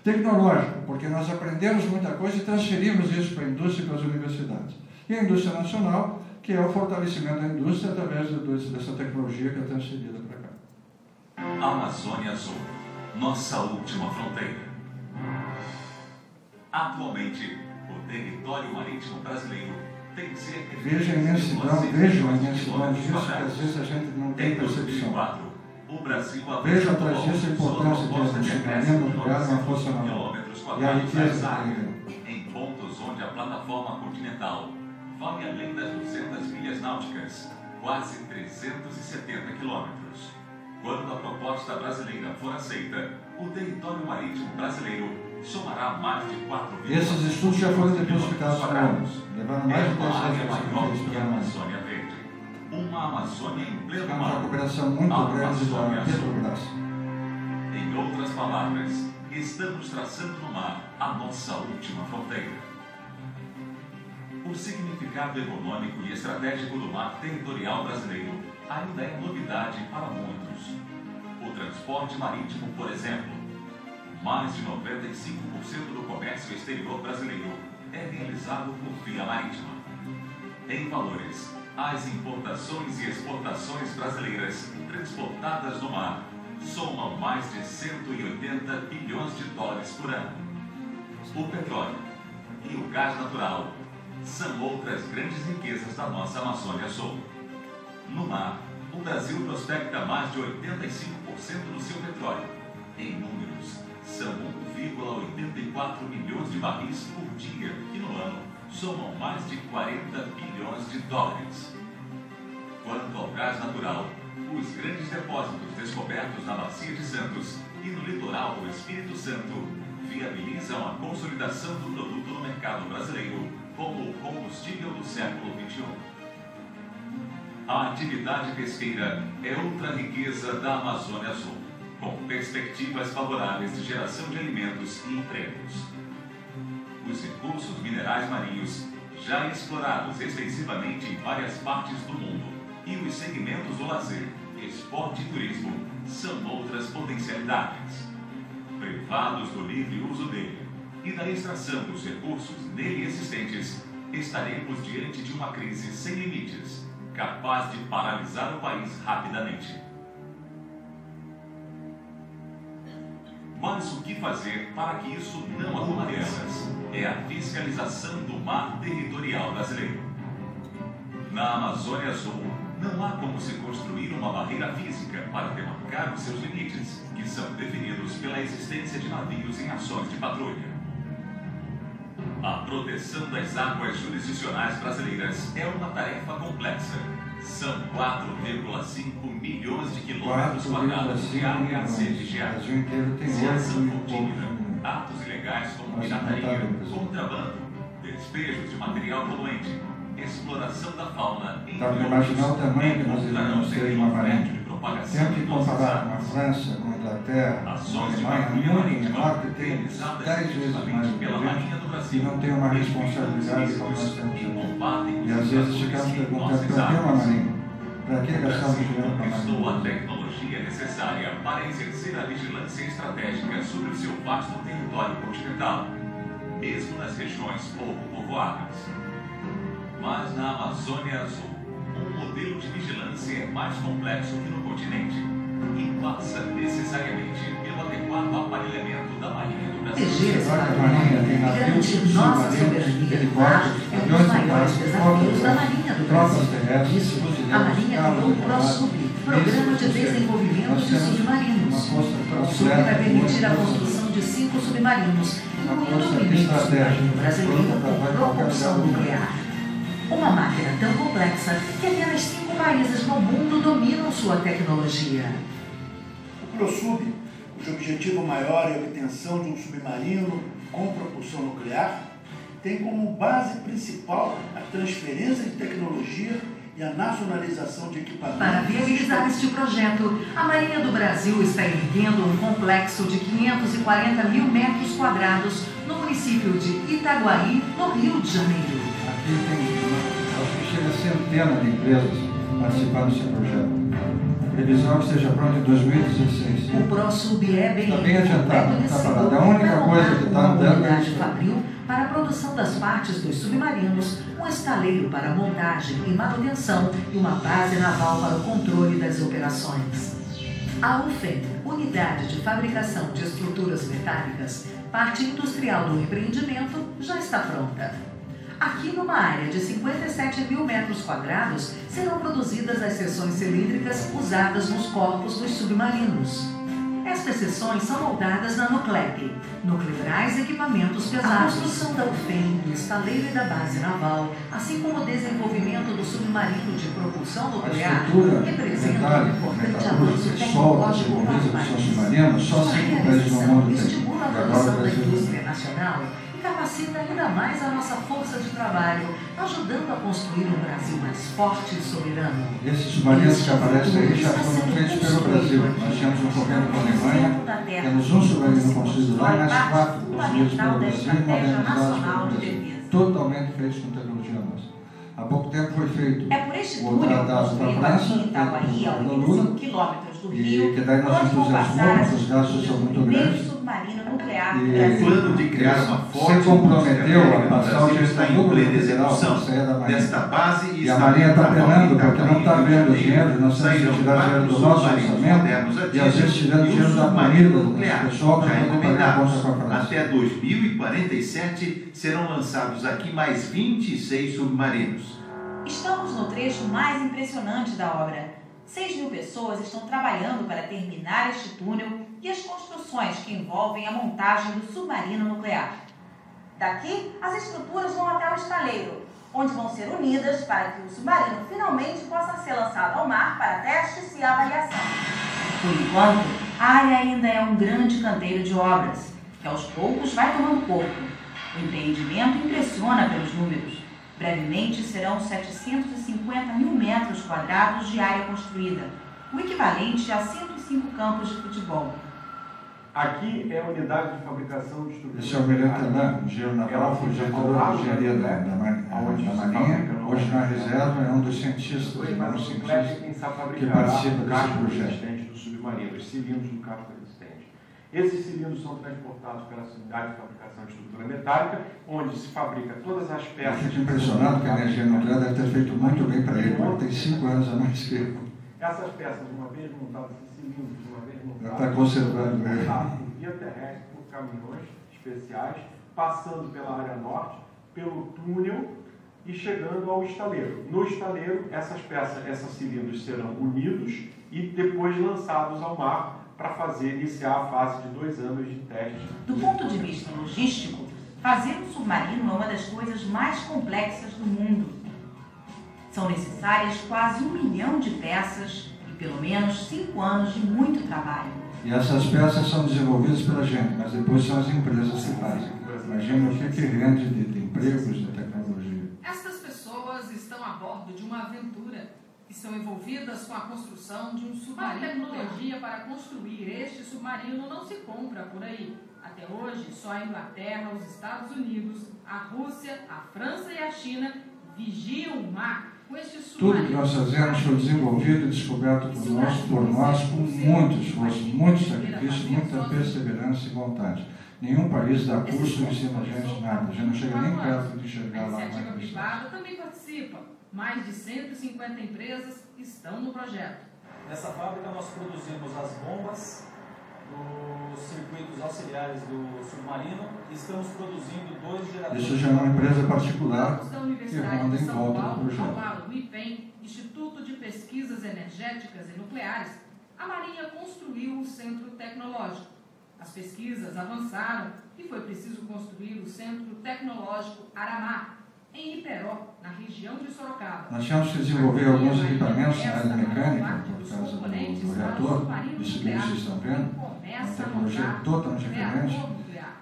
S2: Tecnológico, porque nós aprendemos muita coisa e transferimos isso para a indústria e para as universidades. E a indústria nacional, que é o fortalecimento da indústria através dessa tecnologia que é transferida para cá.
S3: Amazônia Azul, nossa última fronteira. Atualmente, o território marítimo brasileiro tem cerca de...
S2: Veja a imensidão disso, que às vezes a gente não tem percepção.
S3: O Brasil
S2: veja atrás disso a importância de um submarino nuclear uma força naval e a riqueza que tem.
S3: Em pontos onde a plataforma continental vai além das 200 milhas náuticas, quase 370 quilômetros. Quando a proposta brasileira for aceita, o território marítimo brasileiro somará mais de 4,5 km².
S2: Esses estudos já foram depositados no ONU, levaram mais de 10 anos
S3: maior que a Amazônia Verde. Uma Amazônia em pleno
S2: mar.
S3: mar.
S2: Uma cooperação muito grande da Petrobras.
S3: Em outras palavras, estamos traçando no mar a nossa última fronteira. O significado econômico e estratégico do mar territorial brasileiro ainda é novidade para muitos. O transporte marítimo, por exemplo, mais de 95% do comércio exterior brasileiro é realizado por via marítima. Em valores, as importações e exportações brasileiras transportadas no mar somam mais de 180 bilhões de dólares por ano. O petróleo e o gás natural são outras grandes riquezas da nossa Amazônia Sul. No mar, o Brasil prospecta mais de 85% do seu petróleo. Em números, são 1,84 milhões de barris por dia e no ano somam mais de 40 bilhões de dólares. Quanto ao gás natural, os grandes depósitos descobertos na Bacia de Santos e no litoral do Espírito Santo viabilizam a consolidação do produto no mercado brasileiro como o combustível do século XXI. A atividade pesqueira é outra riqueza da Amazônia Sul, com perspectivas favoráveis de geração de alimentos e empregos. Os recursos minerais marinhos, já explorados extensivamente em várias partes do mundo, e os segmentos do lazer, esporte e turismo são outras potencialidades. Privados do livre uso dele e da extração dos recursos nele existentes, estaremos diante de uma crise sem limites, capaz de paralisar o país rapidamente. Mas o que fazer para que isso não aconteça é a fiscalização do mar territorial brasileiro. Na Amazônia Sul, não há como se construir uma barreira física para demarcar os seus limites, que são definidos pela existência de navios em ações de patrulha. A proteção das águas jurisdicionais brasileiras é uma tarefa complexa. São 4,5 milhões de quilômetros quadrados de área a ser vigiada. Se a ação contínua, atos ilegais como pirataria, contrabando, despejos de material poluente, exploração da fauna,
S2: dá para imaginar o tamanho que nós iremos ter uma marinha. Temos que comparar com a França, com a Inglaterra, com a Alemanha, muito menor, que tem 10 vezes mais inteligente e não tem uma responsabilidade como nós temos aqui. E às vezes ficamos perguntando para que uma marinha? Para que gastamos dinheiro para a marinha?
S3: A tecnologia necessária para exercer a vigilância estratégica sobre o seu vasto território continental, mesmo nas regiões pouco povoadas. Mas na Amazônia Azul, o modelo de vigilância é mais complexo que no continente e passa necessariamente pelo adequado aparelhamento da Marinha do Brasil.
S4: Garantir nossa soberania do mar é um dos maiores desafios da Marinha do Brasil. Isso, a Marinha criou o ProSub, Programa de Desenvolvimento de Submarinos. O SUB vai permitir a construção de 5 submarinos, incluindo o primeiro submarino brasileiro com propulsão nuclear. Uma máquina tão complexa que apenas 5 países no mundo dominam sua tecnologia.
S5: O ProSub, cujo objetivo maior é a obtenção de um submarino com propulsão nuclear, tem como base principal a transferência de tecnologia e a nacionalização de equipamentos.
S4: Para viabilizar este projeto, a Marinha do Brasil está erguendo um complexo de 540 mil metros quadrados no município de Itaguaí, no Rio de Janeiro.
S2: Aqui tem, acho que chega a centenas de empresas participando desse projeto. A previsão é que esteja pronto em 2016.
S4: O ProSub é bem
S2: adiantado, está falando. A única coisa que está dando é
S4: fabril para a produção das partes dos submarinos, um estaleiro para montagem e manutenção e uma base naval para o controle das operações. A UFEM, Unidade de Fabricação de Estruturas Metálicas, parte industrial do empreendimento, já está pronta. Aqui, numa área de 57 mil metros quadrados, serão produzidas as seções cilíndricas usadas nos corpos dos submarinos. Estas seções são moldadas na Nuclep, nuclearais equipamentos pesados. A construção da UFEM, do estaleiro e da base naval, assim como o desenvolvimento do submarino de propulsão nuclear, representa um importante avanço tecnológico para o país. Sua realização estimula a produção da indústria nacional e capacita ainda mais a nossa força de trabalho, ajudando a construir um Brasil mais forte e soberano.
S2: Esses submarinos que aparecem aí já foram feitos pelo Brasil. Nós temos um convênio com a Alemanha, temos um submarino construído lá e mais 4 construídos pelo Brasil e modernizados pelo Brasil. Totalmente feitos com tecnologia nossa. Há pouco tempo foi feito o tratado para a França, pelo Lula, e que daí nós entusiasmamos, porque os gastos são muito grandes.
S6: O plano de criar uma forte
S2: se comprometeu a passar o
S6: está em plena execução desta base
S2: e a Marinha está penando porque não está vendo o dinheiro, nós temos que tirar dinheiro do nosso orçamento e às vezes tirando dinheiro da comida do pessoal para poder pagar a conta com a França.
S6: Até 2047 serão lançados aqui mais 26 submarinos.
S7: Estamos no trecho mais impressionante da obra. 6 mil pessoas estão trabalhando para terminar este túnel e as construções que envolvem a montagem do submarino nuclear. Daqui, as estruturas vão até o estaleiro, onde vão ser unidas para que o submarino finalmente possa ser lançado ao mar para testes e avaliação. Por enquanto, a área ainda é um grande canteiro de obras, que aos poucos vai tomando corpo. O empreendimento impressiona pelos números. Brevemente serão 750 mil metros quadrados de área construída, o equivalente a 105 campos de futebol.
S8: Aqui é a unidade de fabricação de estruturas.
S2: Esse é o Almirante Alain, engenheiro naval, foi diretor da engenharia da Marinha. Hoje na reserva é um dos cientistas, que participa desse projeto.
S8: Do submarino, os cilindros do carro resistente. Esses cilindros são transportados pela unidade de fabricação de estrutura metálica, onde se fabrica todas as peças.
S2: Eu fico impressionado que a energia nuclear deve ter feito muito bem para ele, porque tem 5 anos a mais que eu.
S8: Essas peças, uma vez montadas em cilindros, uma vez montadas
S2: está conservando
S8: por via terrestre, por caminhões especiais, passando pela área norte, pelo túnel e chegando ao estaleiro. No estaleiro, essas peças, esses cilindros serão unidos e depois lançados ao mar para iniciar a fase de 2 anos de teste.
S7: Do ponto de vista logístico, fazer um submarino é uma das coisas mais complexas do mundo. São necessárias quase 1 milhão de peças e pelo menos 5 anos de muito trabalho.
S2: E essas peças são desenvolvidas pela gente, mas depois são as empresas que fazem. Imagina o que rende de empregos, de tecnologia.
S9: Estas pessoas estão a bordo de uma aventura. Estão envolvidas com a construção de um submarino. A tecnologia para construir este submarino não se compra por aí. Até hoje, só a Inglaterra, os Estados Unidos, a Rússia, a França e a China vigiam o mar com este submarino.
S2: Tudo que nós fazemos foi desenvolvido e descoberto por nós com muito esforço, muito sacrifício, muita perseverança e vontade. Nenhum país dá curso e ensina a gente nada. A gente não chega nem perto de enxergar lá. A
S9: iniciativa privada também participa. Mais de 150 empresas estão no projeto.
S10: Nessa fábrica nós produzimos as bombas, os circuitos auxiliares do submarino e estamos produzindo 2 geradores.
S2: Isso já é uma empresa particular
S9: da Universidade
S2: que manda
S9: de
S2: em
S9: São
S2: volta
S9: Paulo,
S2: do projeto.
S9: ao IPEM, Instituto de Pesquisas Energéticas e Nucleares, a Marinha construiu o Centro Tecnológico. As pesquisas avançaram e foi preciso construir o Centro Tecnológico Aramar, em Iperó, na região de Sorocaba.
S2: Nós tínhamos que desenvolver alguns equipamentos na área mecânica, por causa do reator, isso que vocês estão vendo, uma tecnologia totalmente diferente,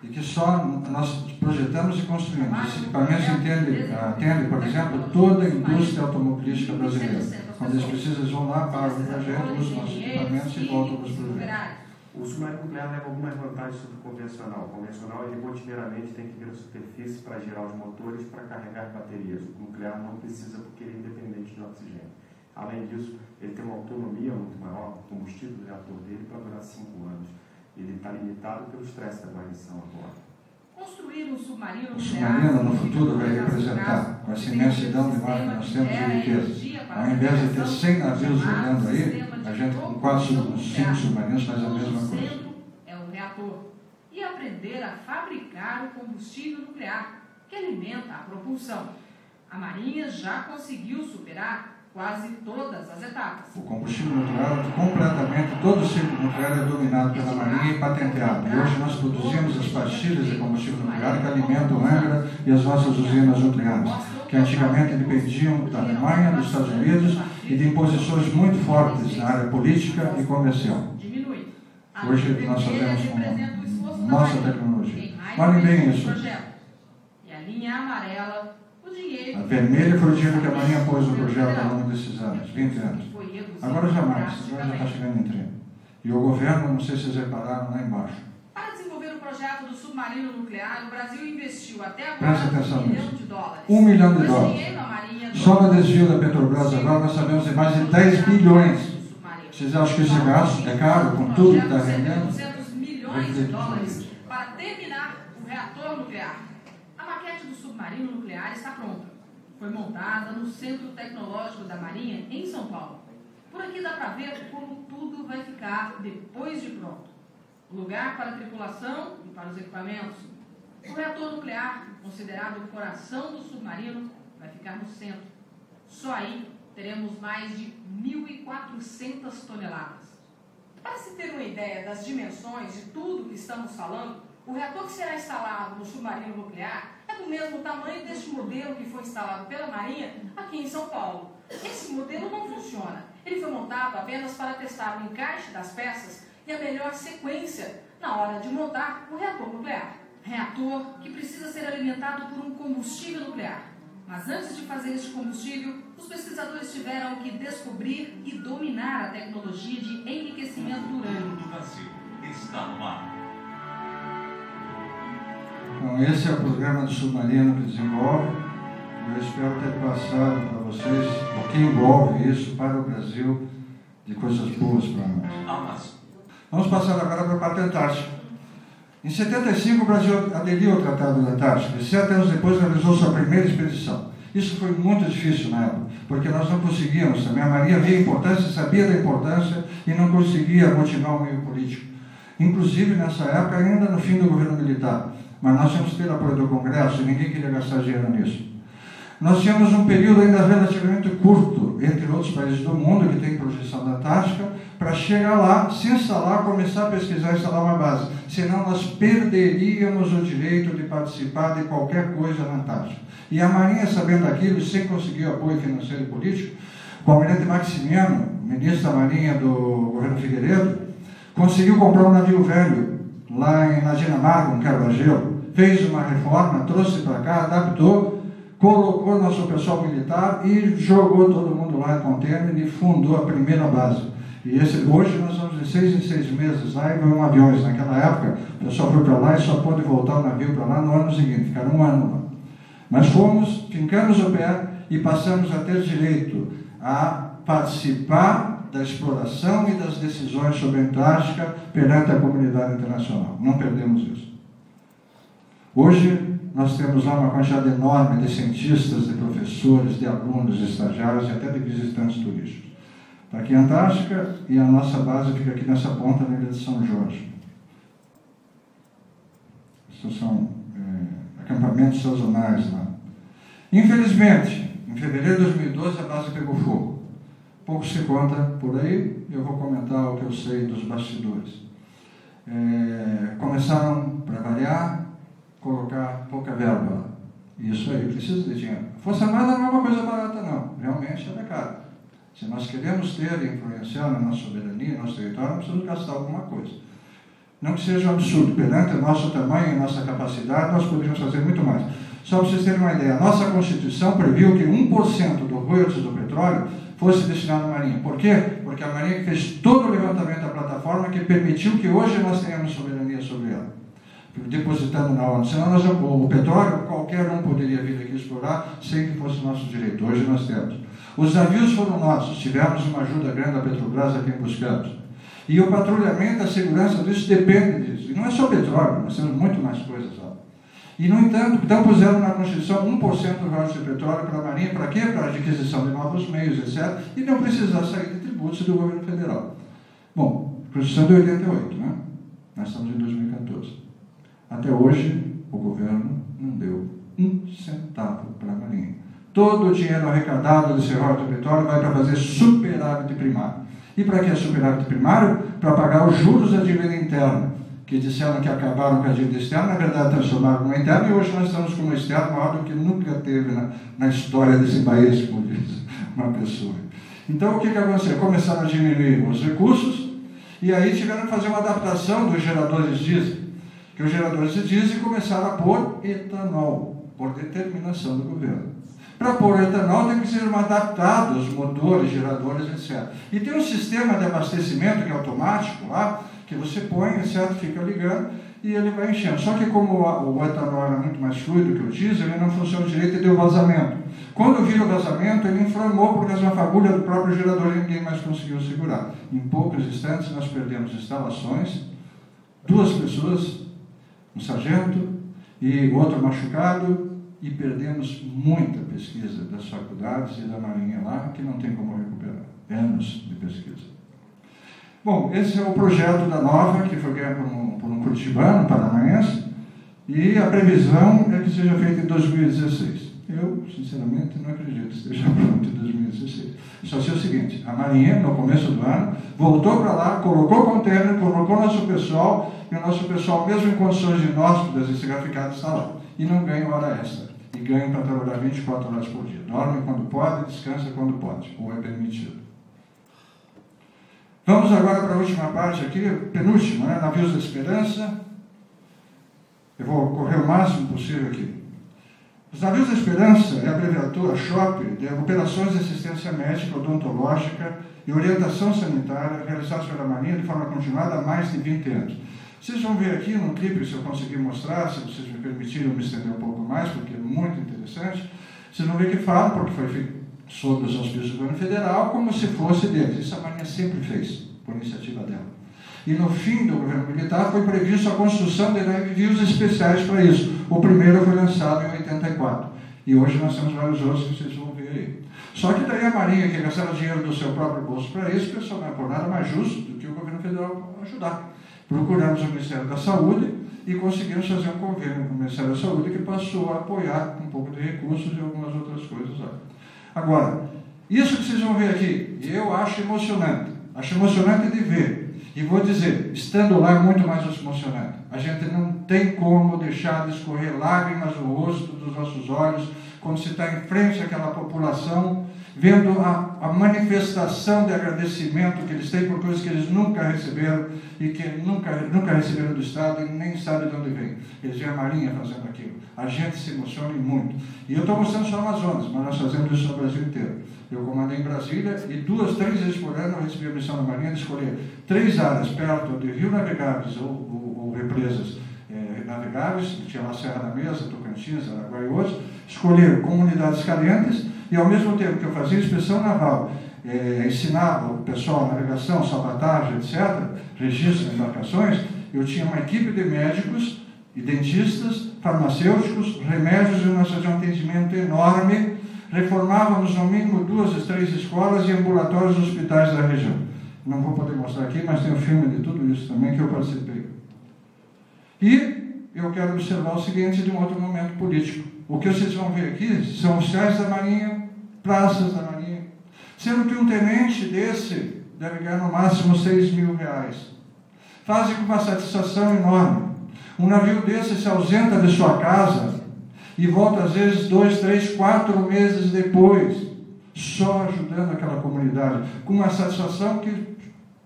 S2: e que só nós projetamos e construímos. Esses equipamentos atendem, por exemplo, toda a indústria automobilística brasileira. Quando eles precisam, eles vão lá, pagam o projeto, usam nossos equipamentos e voltam para os projetos.
S8: O submarino nuclear leva algumas vantagens sobre o convencional. O convencional, ele rotineiramente tem que vir à superfície para girar os motores para carregar baterias. O nuclear não precisa porque ele é independente de oxigênio. Além disso, ele tem uma autonomia muito maior, o combustível do reator dele para durar 5 anos. Ele está limitado pelo estresse da guarnição agora.
S9: Construir um submarino
S2: nuclear. O submarino no futuro vai representar, com essa imensidão de mar que nós temos de riqueza. Ao invés de ter 100 navios olhando aí, A gente com 4, 5 submarinos faz a mesma coisa.
S9: O centro é o reator. E aprender a fabricar o combustível nuclear, que alimenta a propulsão. A Marinha já conseguiu superar quase todas as etapas.
S2: O combustível nuclear, completamente, todo o ciclo nuclear é dominado pela Marinha e patenteado. E hoje nós produzimos as pastilhas de combustível nuclear que alimentam o Angra e as nossas usinas nucleares, que antigamente dependiam da Alemanha, dos Estados Unidos e de imposições muito fortes na área política e comercial. Hoje nós fazemos com nossa tecnologia. Olhem bem isso.
S9: E a linha amarela, o dinheiro...
S2: A vermelha foi o dinheiro que a Marinha pôs no projeto ao longo desses anos, 20 anos. Agora jamais, agora já está chegando em 30. E o governo, não sei se vocês repararam lá embaixo.
S9: Para desenvolver o projeto do submarino nuclear, o Brasil investiu até agora
S2: Presta atenção
S9: $1 milhão de dólares.
S2: $1 milhão. Só no desvio da Petrobras agora nós sabemos de mais de 10 bilhões. Vocês acham que esse gasto é caro, com tudo que está rendendo?
S9: $200 milhões de dólares para terminar o reator nuclear. A maquete do submarino nuclear está pronta. Foi montada no Centro Tecnológico da Marinha, em São Paulo. Por aqui dá para ver como tudo vai ficar depois de pronto. O lugar para a tripulação e para os equipamentos. O reator nuclear, considerado o coração do submarino, vai ficar no centro. Só aí teremos mais de 1.400 toneladas. Para se ter uma ideia das dimensões de tudo que estamos falando, o reator que será instalado no submarino nuclear é do mesmo tamanho deste modelo que foi instalado pela Marinha aqui em São Paulo. Esse modelo não funciona. Ele foi montado apenas para testar o encaixe das peças e a melhor sequência na hora de montar o reator nuclear. Reator que precisa ser alimentado por um combustível nuclear. Mas antes de fazer este combustível, os pesquisadores tiveram que descobrir e dominar a tecnologia de enriquecimento do urânio.
S3: O Brasil está no ar.
S2: Então, esse é o programa do submarino que desenvolve. Eu espero ter passado para vocês o que envolve isso para o Brasil de coisas boas para nós. Vamos passar agora para a parte antártica. Em 75, o Brasil aderiu ao Tratado da Antártica e 7 anos depois realizou sua primeira expedição. Isso foi muito difícil na época, porque nós não conseguíamos também. A Marinha via a importância, sabia da importância e não conseguia motivar o meio político. Inclusive, nessa época, ainda no fim do governo militar. Mas nós tínhamos que ter apoio do Congresso e ninguém queria gastar dinheiro nisso. Nós tínhamos um período ainda relativamente curto, entre outros países do mundo, que tem projeção da Antártica, para chegar lá, se instalar, começar a pesquisar e instalar uma base. Senão nós perderíamos o direito de participar de qualquer coisa na Antártica. E a Marinha, sabendo aquilo, sem conseguir apoio financeiro e político, o almirante Maximiano, ministro da Marinha do governo Figueiredo, conseguiu comprar um navio velho, lá na Dinamarca, um quebra-gelo, fez uma reforma, trouxe para cá, adaptou, colocou nosso pessoal militar e jogou todo mundo lá em container e fundou a primeira base. E hoje nós vamos de 6 em 6 meses lá e vão aviões. Naquela época, o pessoal foi para lá e só pôde voltar o navio para lá no ano seguinte, ficaram um ano lá. Mas fomos, fincamos o pé e passamos a ter direito a participar da exploração e das decisões sobre a Antártica perante a comunidade internacional. Não perdemos isso. Hoje, nós temos lá uma quantidade enorme de cientistas, de professores, de alunos, de estagiários e até de visitantes turísticos. Está aqui a Antártica e a nossa base fica aqui nessa ponta na ilha de São Jorge. Esses são acampamentos sazonais lá. Infelizmente, em fevereiro de 2012 a base pegou fogo. Pouco se conta por aí, eu vou comentar o que eu sei dos bastidores. Começaram, para variar, colocar pouca verba lá. Isso aí, precisa de dinheiro. A Força Armada não é uma coisa barata, não. Realmente ela é cara. Se nós queremos ter e influenciar na nossa soberania, no nosso território, nós precisamos gastar alguma coisa. Não que seja um absurdo. Perante o nosso tamanho e nossa capacidade, nós poderíamos fazer muito mais. Só para vocês terem uma ideia, a nossa Constituição previu que 1% do royalties do petróleo fosse destinado à Marinha. Por quê? Porque a Marinha fez todo o levantamento da plataforma que permitiu que hoje nós tenhamos soberania sobre ela, depositando na ONU. Senão o petróleo, qualquer um poderia vir aqui explorar sem que fosse nosso direito. Hoje nós temos. Os navios foram nossos, tivemos uma ajuda grande da Petrobras a quem buscamos. E o patrulhamento, a segurança disso depende disso. E não é só petróleo, nós temos muito mais coisas lá. E, no entanto, então puseram na Constituição 1% do royalties de petróleo para a Marinha. Para quê? Para a aquisição de novos meios, etc. E não precisar sair de tributos do governo federal. Bom, Constituição de 88, né? Nós estamos em 2014. Até hoje, o governo não deu um centavo para a Marinha. Todo o dinheiro arrecadado desse royalties de petróleo vai para fazer superávit primário. E para que é superávit primário? Para pagar os juros da dívida interna, que disseram que acabaram com a dívida externa, na verdade transformaram numa interna, e hoje nós estamos com uma externa maior do que nunca teve na história desse país, como diz uma pessoa. Então, o que aconteceu? Começaram a diminuir os recursos, e aí tiveram que fazer uma adaptação dos geradores diesel, que os geradores de diesel começaram a pôr etanol, por determinação do governo. Para pôr etanol tem que ser adaptados os motores, geradores, etc. E tem um sistema de abastecimento que é automático lá, que você põe, etc., fica ligando e ele vai enchendo. Só que como o etanol era muito mais fluido que o diesel, ele não funciona direito e deu vazamento. Quando vira o vazamento, ele inflamou por causa de uma fagulha do próprio gerador e ninguém mais conseguiu segurar. Em poucos instantes nós perdemos instalações, 2 pessoas, um sargento e outro machucado, e perdemos muita pesquisa das faculdades e da Marinha lá, que não tem como recuperar. Anos de pesquisa. Bom, esse é o projeto da Nova, que foi ganho por um curitibano, paranaense, e a previsão é que seja feita em 2016. Eu, sinceramente, não acredito que esteja pronto em 2016. Só sei o seguinte, a Marinha, no começo do ano, voltou para lá, colocou container, colocou nosso pessoal, e o nosso pessoal, mesmo em condições inóspitas e cigarrificadas, está lá. E não ganha hora extra. E ganham para trabalhar 24 horas por dia. Dormem quando pode, descansa quando pode, ou é permitido. Vamos agora para a última parte aqui, penúltima, né? Navios da Esperança. Eu vou correr o máximo possível aqui. Os Navios da Esperança é a abreviatura SHOP de Operações de Assistência Médica, Odontológica e Orientação Sanitária realizadas pela Marinha de forma continuada há mais de 20 anos. Vocês vão ver aqui no clipe, se eu conseguir mostrar, se vocês me permitirem, eu me estender um pouco mais, porque é muito interessante. Vocês vão ver que fala, porque foi feito sob os auspícios do governo federal, como se fosse deles. Isso a Marinha sempre fez, por iniciativa dela. E no fim do governo militar foi previsto a construção de navios especiais para isso. O primeiro foi lançado em 84. E hoje nós temos vários outros que vocês vão ver aí. Só que daí a Marinha, que gastava dinheiro do seu próprio bolso para isso, pensou, não é por nada mais justo do que o governo federal ajudar. Procuramos o Ministério da Saúde e conseguimos fazer um convênio com o Ministério da Saúde que passou a apoiar um pouco de recursos e algumas outras coisas lá. Agora, isso que vocês vão ver aqui, eu acho emocionante de ver. E vou dizer, estando lá é muito mais emocionante. A gente não tem como deixar de escorrer lágrimas no rosto dos nossos olhos quando se está em frente àquela população, vendo a manifestação de agradecimento que eles têm por coisas que eles nunca receberam e que nunca receberam do Estado e nem sabem de onde vem. Eles veem a Marinha fazendo aquilo. A gente se emociona muito. E eu estou mostrando só Amazonas, mas nós fazemos isso no Brasil inteiro. Eu comandei em Brasília e 2, 3 vezes por ano eu recebi a missão da Marinha de escolher 3 áreas perto de rios navegáveis ou represas navegáveis, tinha lá Serra da Mesa, Tocantins, Araguaia e outros, escolher comunidades carentes e ao mesmo tempo que eu fazia inspeção naval, ensinava o pessoal a navegação, sabotagem, etc., registro de embarcações, eu tinha uma equipe de médicos e dentistas, farmacêuticos, remédios e nós fazíamos um atendimento enorme, reformávamos no mínimo 2 a 3 escolas e ambulatórios dos hospitais da região. Não vou poder mostrar aqui, mas tem um filme de tudo isso também que eu participei. E eu quero observar o seguinte de um outro momento político. O que vocês vão ver aqui são oficiais da Marinha, praças da Marinha, sendo que um tenente desse deve ganhar no máximo R$6.000. Fazem com uma satisfação enorme. Um navio desse se ausenta de sua casa e volta às vezes 2, 3, 4 meses depois, só ajudando aquela comunidade, com uma satisfação que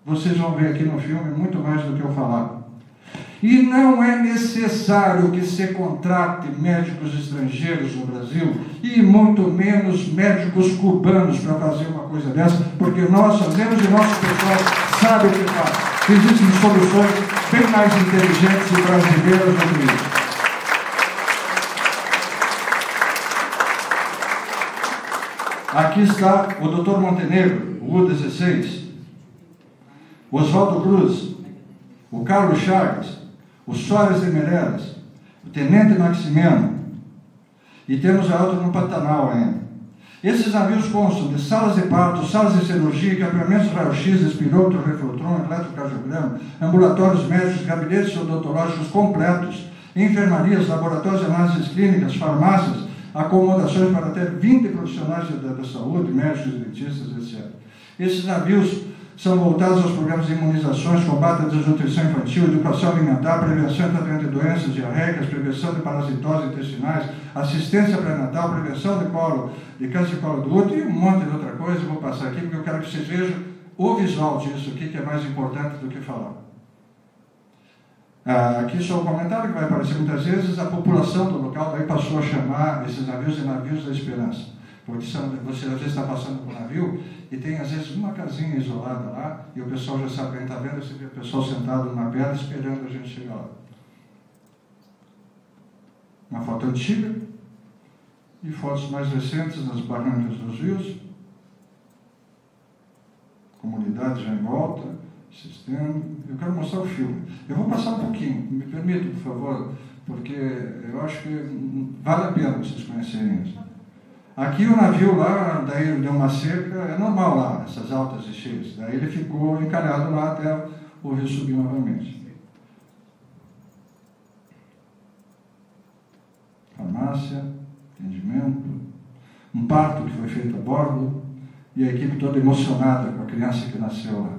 S2: vocês vão ver aqui no filme, muito mais do que eu falar. E não é necessário que se contrate médicos estrangeiros no Brasil, e muito menos médicos cubanos para fazer uma coisa dessa, porque nós fazemos e nosso pessoal sabe o que faz. Existem soluções bem mais inteligentes e brasileiras do que isso. Aqui está o Dr. Montenegro, o U-16, o Oswaldo Cruz, o Carlos Chagas, o Soares de Meireles, o Tenente Maximiano, e temos a outra no Pantanal ainda. Esses navios constam de salas de parto, salas de cirurgia, equipamentos raio-x, espiroto, reflotron, eletrocardiograma, ambulatórios médicos, gabinetes odontológicos completos, enfermarias, laboratórios de análises clínicas, farmácias, acomodações para até 20 profissionais da saúde, médicos, dentistas, etc. Esses navios são voltados aos programas de imunizações, combate à desnutrição infantil, educação alimentar, prevenção e tratamento de doenças diarreicas, prevenção de parasitose intestinais, assistência pré-natal, prevenção de câncer de colo do útero e um monte de outra coisa. Vou passar aqui porque eu quero que vocês vejam o visual disso aqui, que é mais importante do que falar. Aqui só um comentário que vai aparecer muitas vezes. A população do local daí passou a chamar esses navios de navios da esperança. Porque você às vezes está passando por um navio e tem às vezes uma casinha isolada lá e o pessoal já sabe quem está vendo, você vê o pessoal sentado numa pedra esperando a gente chegar lá. Uma foto antiga e fotos mais recentes nas barrancas dos rios. Comunidade já em volta, sistema. Eu quero mostrar o filme. Eu vou passar um pouquinho, me permita, por favor, porque eu acho que vale a pena vocês conhecerem isso. Aqui o navio lá, daí deu uma seca, é normal lá, essas altas e cheias. Daí ele ficou encalhado lá até o rio subir novamente. Farmácia, atendimento, um parto que foi feito a bordo e a equipe toda emocionada com a criança que nasceu lá.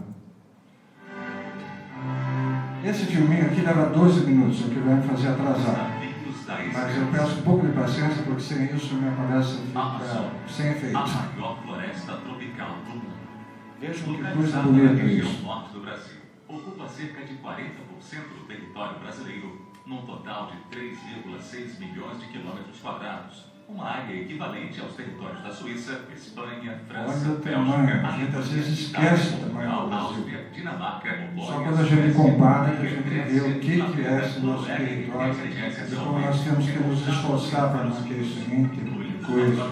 S2: Esse filminho aqui leva 12 minutos, o que vai me fazer atrasar. Mas eu peço um pouco de paciência, porque sem isso minha conversa fica sem efeito.
S3: A maior floresta tropical do mundo.
S2: Vejam que coisa bonita
S3: na região
S2: isso.
S3: norte do Brasil, ocupa cerca de 40% do território brasileiro, num total de 3,6 milhões de quilômetros quadrados. Uma área equivalente aos territórios da Suíça, Espanha, França, Bélgica,
S2: a gente às vezes esquece o tamanho do Brasil.
S3: Áustria, Dinamarca, Polônia,
S2: Só quando a gente compara que a gente vê o que é esse nosso território e como nós temos que nos esforçar para manter isso em coisa.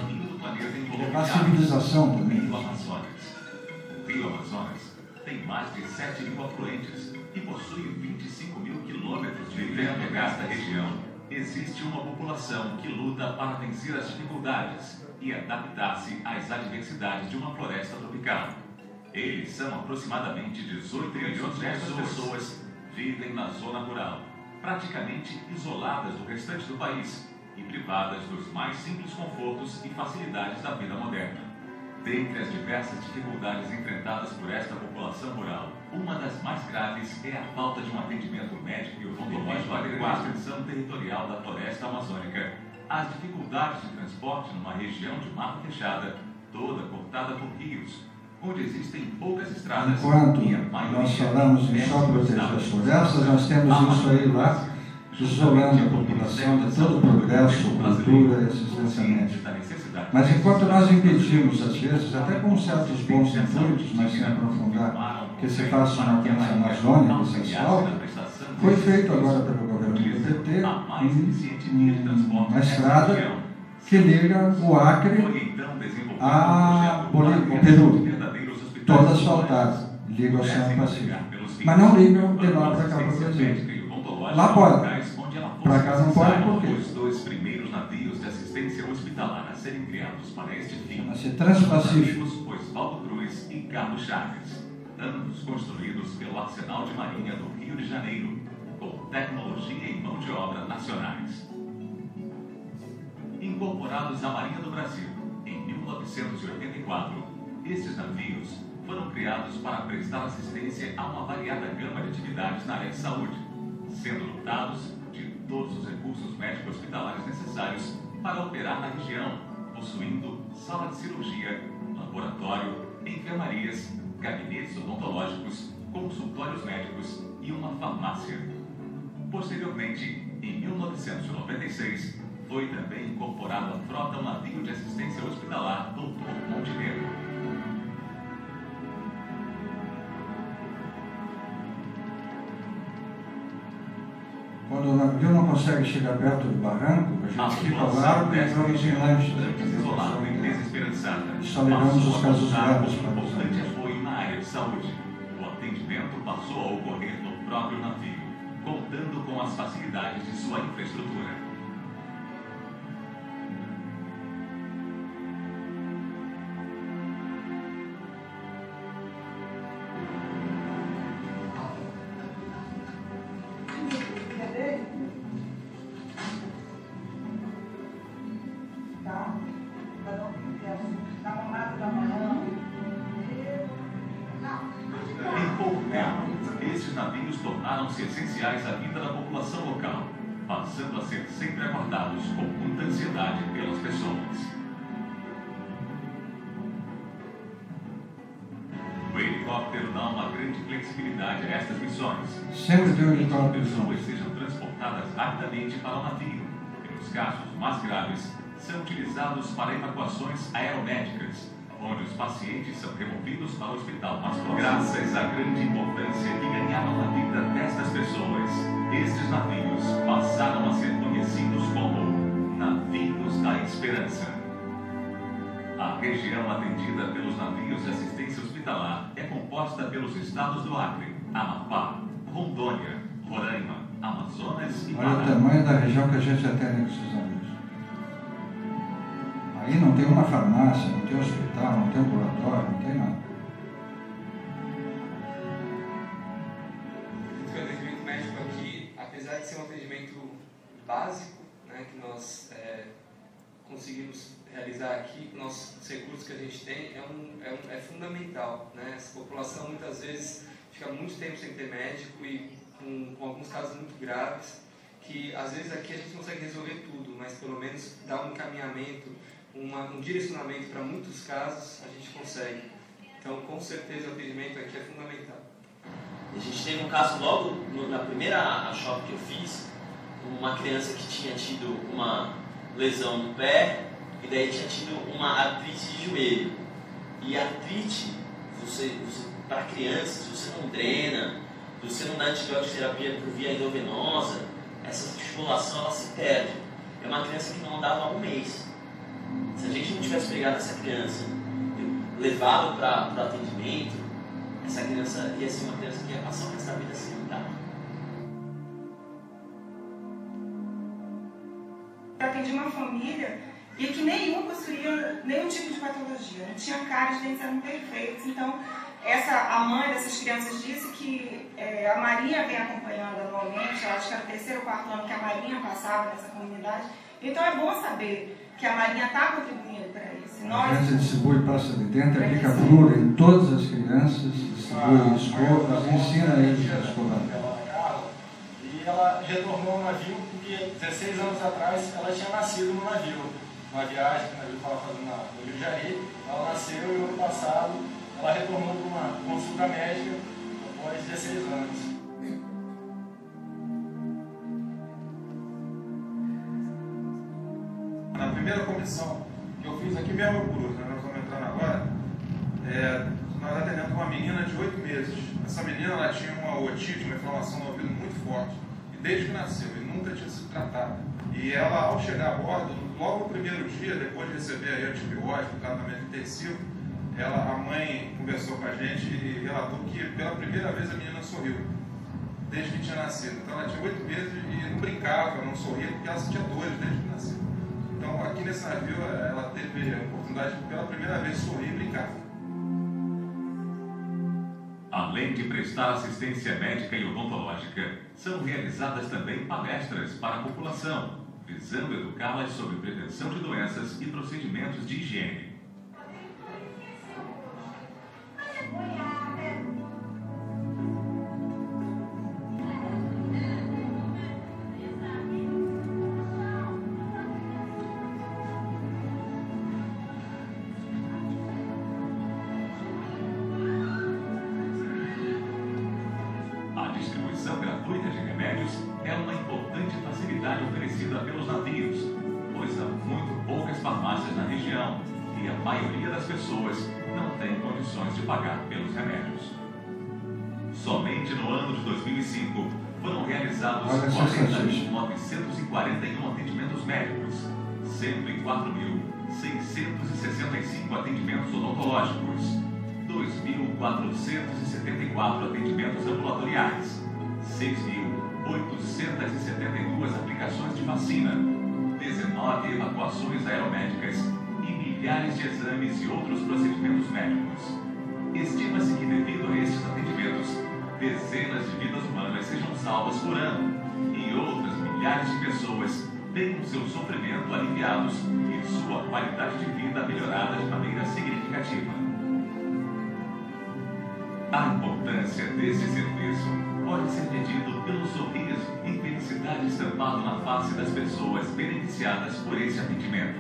S2: Levar a civilização também.
S3: O Rio Amazonas tem mais de 7 mil afluentes e possui 25 mil quilômetros de rio nesta região. Existe uma população que luta para vencer as dificuldades e adaptar-se às adversidades de uma floresta tropical. Eles são aproximadamente 18 milhões de pessoas vivem na zona rural, praticamente isoladas do restante do país e privadas dos mais simples confortos e facilidades da vida moderna. Dentre as diversas dificuldades enfrentadas por esta população rural, uma das mais graves é a falta de um atendimento médico e odontológico adequado à extensão territorial da floresta amazônica, as dificuldades de transporte numa região de mata fechada, toda cortada por rios, onde existem poucas estradas.
S2: Enquanto
S3: e a maioria
S2: nós falamos em só proteger as florestas, nós temos isso aí lá, isolando a população de todo o progresso, cultura e assistência médica. Mas enquanto nós impedimos, às vezes, até com certos bons intuitos, mas sem aprofundar, que se faça uma transamazônica essencial, foi feito agora pelo governo do PT uma estrada que liga o Acre ao Peru, toda asfaltada, liga o Oceano Pacífico, mas não ligam de lá para cá para o Brasil. Lá pode, para cá não pode, por quê?
S3: Os dois primeiros navios de assistência hospitalar a serem criados para este fim,
S2: chama-se Transpacífico.
S3: Oswaldo Cruz e Carlos Chaves, ambos construídos pelo Arsenal de Marinha do Rio de Janeiro, com tecnologia e mão de obra nacionais. Incorporados à Marinha do Brasil em 1984, estes navios foram criados para prestar assistência a uma variada gama de atividades na área de saúde, sendo dotados de todos os recursos médico-hospitalares necessários para operar na região, possuindo sala de cirurgia, laboratório, enfermarias, gabinetes odontológicos, consultórios médicos e uma farmácia. Posteriormente, em 1996, foi também incorporado à frota um navio de assistência hospitalar Dr. Montenegro.
S2: Quando o navio não consegue chegar perto do barranco, a gente fica lá e vamos em lanche. Só levamos os casos graves para os
S3: apoio na área de saúde. O atendimento passou a ocorrer no próprio navio. contando com as facilidades de sua infraestrutura. Em pouco tempo, estes navios tornaram-se essenciais à vida da população local, passando a ser sempre aguardados com muita ansiedade pelas pessoas. O helicóptero dá uma grande flexibilidade a estas missões.
S2: Sempre tem um
S3: As
S2: helicóptero.
S3: pessoas sejam transportadas rapidamente para o navio. E nos casos mais graves, são utilizados para evacuações aeromédicas, onde os pacientes são removidos para o hospital mais próximo. Graças à grande importância que ganharam na vida destas pessoas, estes navios passaram a ser conhecidos como navios da esperança. A região atendida pelos navios de assistência hospitalar é composta pelos estados do Acre, Amapá, Rondônia, Roraima, Amazonas e
S2: Olha o
S3: Pará.
S2: tamanho da região que a gente atende com esses navios. Aí não tem uma farmácia, não tem um hospital, não tem um ambulatório, não tem nada.
S11: O atendimento médico aqui, apesar de ser um atendimento básico, né, que nós conseguimos realizar aqui, nossos recursos que a gente tem, é fundamental. Né? Essa população muitas vezes fica muito tempo sem ter médico e com alguns casos muito graves, que às vezes aqui a gente não consegue resolver tudo, mas pelo menos dar um encaminhamento, um direcionamento para muitos casos, a gente consegue. Então, com certeza, o atendimento aqui é fundamental.
S12: A gente teve um caso logo na primeira shop que eu fiz, uma criança que tinha tido uma lesão no pé e daí tinha tido uma artrite de joelho. E a artrite, para crianças, se você não drena, se você não dá antibiótico terapia por via endovenosa, essa articulação ela se perde. É uma criança que não andava há um mês. Se a gente não tivesse pegado essa criança, levado para o atendimento, essa criança ia ser uma criança que ia passar o resto da vida sem andar.
S13: Eu atendi uma família e que nenhum possuía nenhum tipo de patologia, não tinha cara, os dentes eram perfeitos. Então, a mãe dessas crianças disse que a Marinha vem acompanhando anualmente, eu acho que era o 3º ou 4º ano que a Marinha passava nessa comunidade. Então, é bom saber que a Marinha está contribuindo para isso.
S2: A gente distribui pasta de dentro, aplica flúor em todas as crianças, distribui escovas, ensina eles a escovar.
S10: E ela retornou ao navio porque 16 anos atrás ela tinha nascido no navio. Uma viagem que o navio estava fazendo no Rio de Janeiro, ela nasceu e no ano passado ela retornou para uma consulta médica após 16 anos.
S1: Na primeira comissão que eu fiz aqui mesmo no Cruz, nós estamos entrando agora, nós atendemos uma menina de 8 meses. Essa menina ela tinha uma otite, uma inflamação no ouvido muito forte, e desde que nasceu, e nunca tinha sido tratada. E ela, ao chegar a bordo, logo no primeiro dia, depois de receber aí antibiótico, tratamento intensivo, a mãe conversou com a gente e relatou que pela primeira vez a menina sorriu, desde que tinha nascido. Então ela tinha 8 meses e não brincava, não sorria, porque ela sentia dores desde que nasceu. Então, aqui nesse navio, ela teve a oportunidade de, pela primeira vez, sorrir e brincar.
S3: Além de prestar assistência médica e odontológica, são realizadas também palestras para a população, visando educá-las sobre prevenção de doenças e procedimentos de higiene. Gratuita de remédios é uma importante facilidade oferecida pelos navios, pois há muito poucas farmácias na região e a maioria das pessoas não tem condições de pagar pelos remédios. Somente no ano de 2005 foram realizados 40.941 atendimentos médicos, 104.665 atendimentos odontológicos, 2.474 atendimentos ambulatoriais, 6.8 872 aplicações de vacina, 19 evacuações aeromédicas e milhares de exames e outros procedimentos médicos. Estima-se que, devido a estes atendimentos, dezenas de vidas humanas sejam salvas por ano e outras milhares de pessoas tenham seu sofrimento aliviados e sua qualidade de vida melhorada de maneira significativa. A importância deste serviço pode ser medido pelo sorriso e felicidade estampado na face das pessoas beneficiadas por esse atendimento.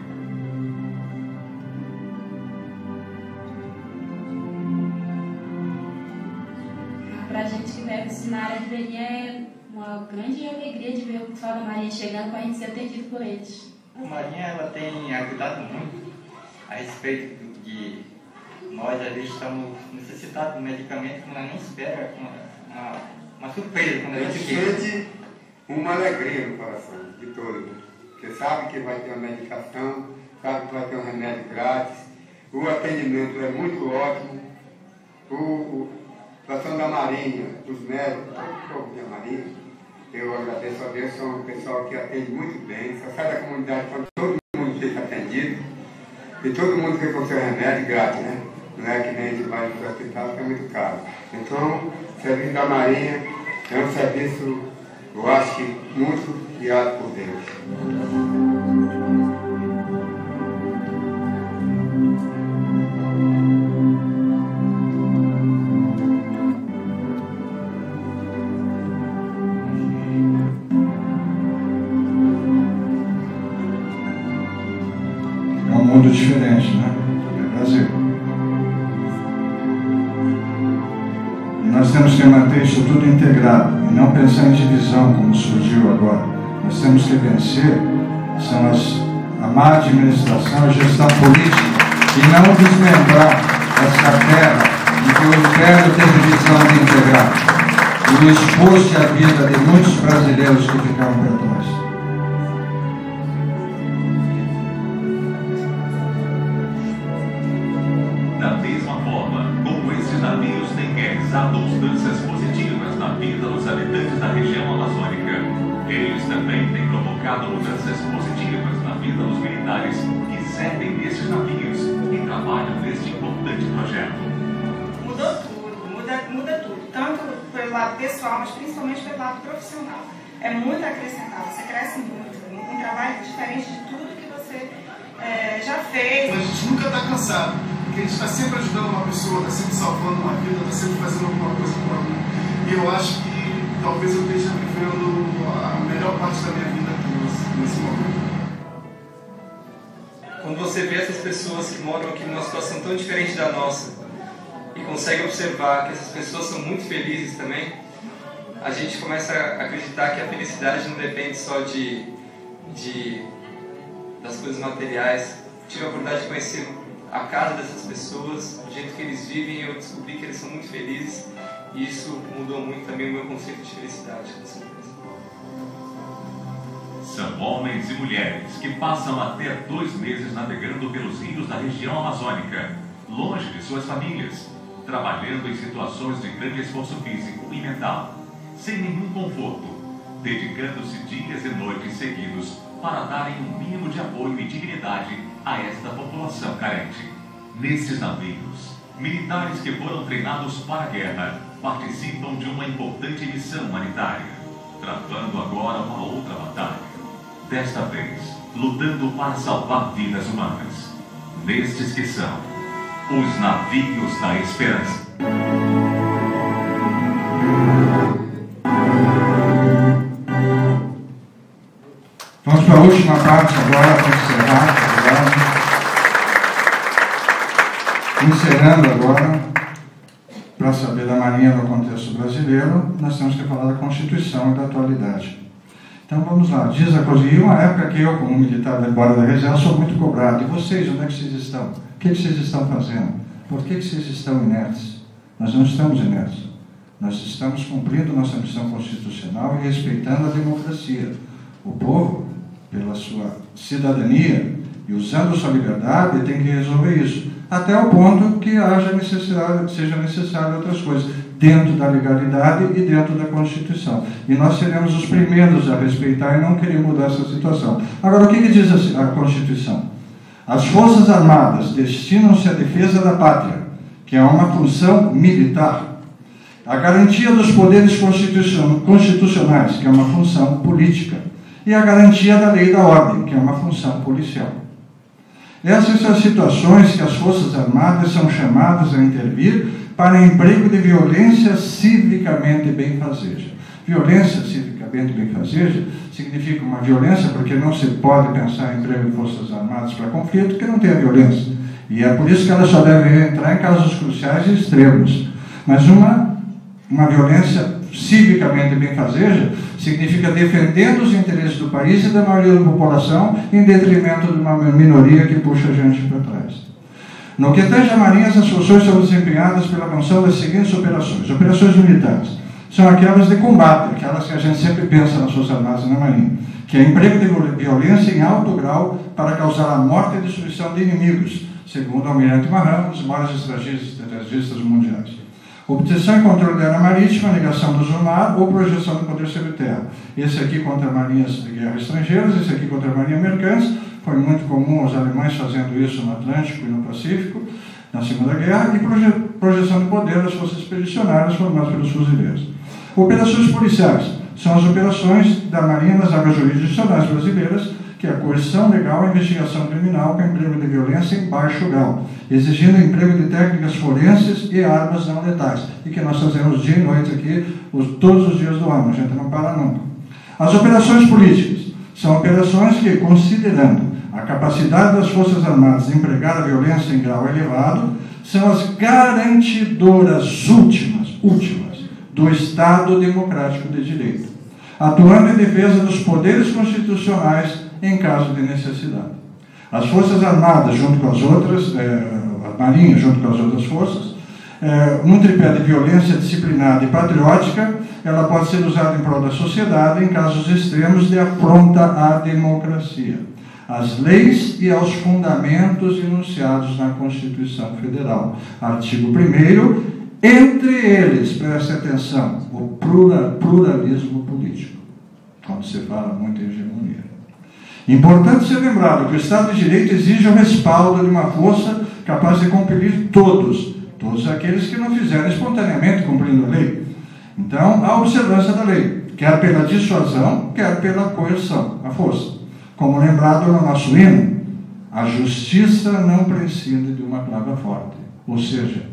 S14: Para a gente que vai na área de Belém é uma grande alegria de ver o pessoal da Marinha chegando para a gente ser atendido por eles.
S15: A Marinha ela tem ajudado muito a respeito de nós, às vezes estamos necessitados de medicamento que nós nem espera, uma surpresa quando a gente
S16: sente uma alegria no coração de todos, porque sabe que vai ter uma medicação, sabe que vai ter um remédio grátis, o atendimento é muito ótimo, a situação da Marinha, dos médicos, todo o povo da Marinha, eu agradeço a Deus, são um pessoal que atende muito bem, só sai da comunidade quando todo mundo fica atendido e todo mundo fica com seu remédio grátis, né? Não é que nem a gente vai no hospital, que é muito caro. Então, o serviço da Marinha é um serviço, eu acho que muito guiado por Deus.
S2: É um mundo diferente, né? É Brasil. Nós temos que manter isso tudo integrado e não pensar em divisão, como surgiu agora. Nós temos que vencer a má administração, a gestão política e não desmembrar essa terra em que o Império teve visão de integrar e expôs a vida de muitos brasileiros que ficaram para trás.
S3: Da mesma forma como esses navios têm realizado mudanças positivas na vida dos habitantes da região amazônica, eles também têm provocado mudanças positivas na vida dos militares que servem nesses navios e trabalham neste importante projeto.
S13: Mudou tudo, muda tudo, tanto pelo lado pessoal, mas principalmente pelo lado profissional. É muito acrescentar, você cresce muito, um trabalho diferente de tudo que você já fez.
S17: A gente nunca está cansado. Porque a gente está sempre ajudando uma pessoa, está sempre salvando uma vida, está sempre fazendo alguma coisa por alguém. E eu acho que talvez eu esteja vivendo a melhor parte da minha vida aqui nesse momento.
S11: Quando você vê essas pessoas que moram aqui numa situação tão diferente da nossa e consegue observar que essas pessoas são muito felizes também, a gente começa a acreditar que a felicidade não depende só das coisas materiais. Tive a oportunidade de conhecer a casa dessas pessoas, o jeito que eles vivem, eu descobri que eles são muito felizes e isso mudou muito também o meu conceito de felicidade.
S3: São homens e mulheres que passam até 2 meses navegando pelos rios da região amazônica, longe de suas famílias, trabalhando em situações de grande esforço físico e mental, sem nenhum conforto, dedicando-se dias e noites seguidos para darem um mínimo de apoio e dignidade a esta população carente. Nesses navios, militares que foram treinados para a guerra participam de uma importante missão humanitária, travando agora uma outra batalha, desta vez lutando para salvar vidas humanas, nestes que são os navios da esperança.
S2: Vamos para a última parte agora, para encerrar. Encerrando agora, para saber da Marinha no contexto brasileiro, nós temos que falar da Constituição e da atualidade. Então vamos lá, diz a coisa, e uma época que eu, como militar da Guarda da Reserva, sou muito cobrado. E vocês, onde é que vocês estão? O que vocês estão fazendo? Por que vocês estão inertes? Nós não estamos inertes. Nós estamos cumprindo nossa missão constitucional e respeitando a democracia. O povo, pela sua cidadania e usando sua liberdade, tem que resolver isso. Até o ponto que seja necessário outras coisas. dentro da legalidade e dentro da Constituição. E nós seremos os primeiros a respeitar e não querer mudar essa situação. Agora, o que diz a Constituição? As Forças Armadas destinam-se à defesa da pátria, que é uma função militar, a garantia dos poderes constitucionais, que é uma função política, e a garantia da lei e da ordem, que é uma função policial. Essas são as situações que as Forças Armadas são chamadas a intervir para emprego de violência civicamente benfazeja. Violência civicamente benfazeja significa uma violência porque não se pode pensar em emprego de Forças Armadas para conflito que não tenha violência. E é por isso que elas só devem entrar em casos cruciais e extremos. Mas uma violência civicamente benfazeja significa defendendo os interesses do país e da maioria da população em detrimento de uma minoria que puxa a gente para trás. No que tange a Marinha, as funções são desempenhadas pela função das seguintes operações. Operações militares são aquelas de combate, aquelas que a gente sempre pensa nas Forças Armadas e na Marinha, que é emprego de violência em alto grau para causar a morte e destruição de inimigos, segundo o Almirante Marrão, um dos maiores estrategistas mundiais. Obtenção e controle da área marítima, negação do uso do mar ou projeção do poder sobre terra. Esse aqui contra marinhas de guerra estrangeiras, esse aqui contra a marinha mercante. Foi muito comum os alemães fazendo isso no Atlântico e no Pacífico, na Segunda Guerra, e projeção de poder das forças expedicionárias formadas pelos fuzileiros. Operações policiais são as operações da Marinha nas águas jurisdicionais brasileiras, que é a coerção legal e investigação criminal com emprego de violência em baixo grau, exigindo o emprego de técnicas forenses e armas não letais, e que nós fazemos dia e noite aqui, todos os dias do ano, a gente não para nunca. As operações políticas são operações que, considerando a capacidade das Forças Armadas de empregar a violência em grau elevado, são as garantidoras últimas do Estado Democrático de Direito, atuando em defesa dos poderes constitucionais em caso de necessidade. As Forças Armadas, junto com as outras, a Marinha, junto com as outras forças, num tripé de violência disciplinada e patriótica, ela pode ser usada em prol da sociedade em casos extremos de afronta à democracia, às leis e aos fundamentos enunciados na Constituição Federal. Artigo 1º, entre eles, preste atenção, o pluralismo político, quando se fala muito em hegemonia. Importante ser lembrado que o Estado de Direito exige o respaldo de uma força capaz de cumprir todos aqueles que não fizerem espontaneamente cumprindo a lei. Então, a observância da lei, quer pela dissuasão, quer pela coerção, a força. Como lembrado no nosso hino, a justiça não prescinde de uma clava forte. Ou seja,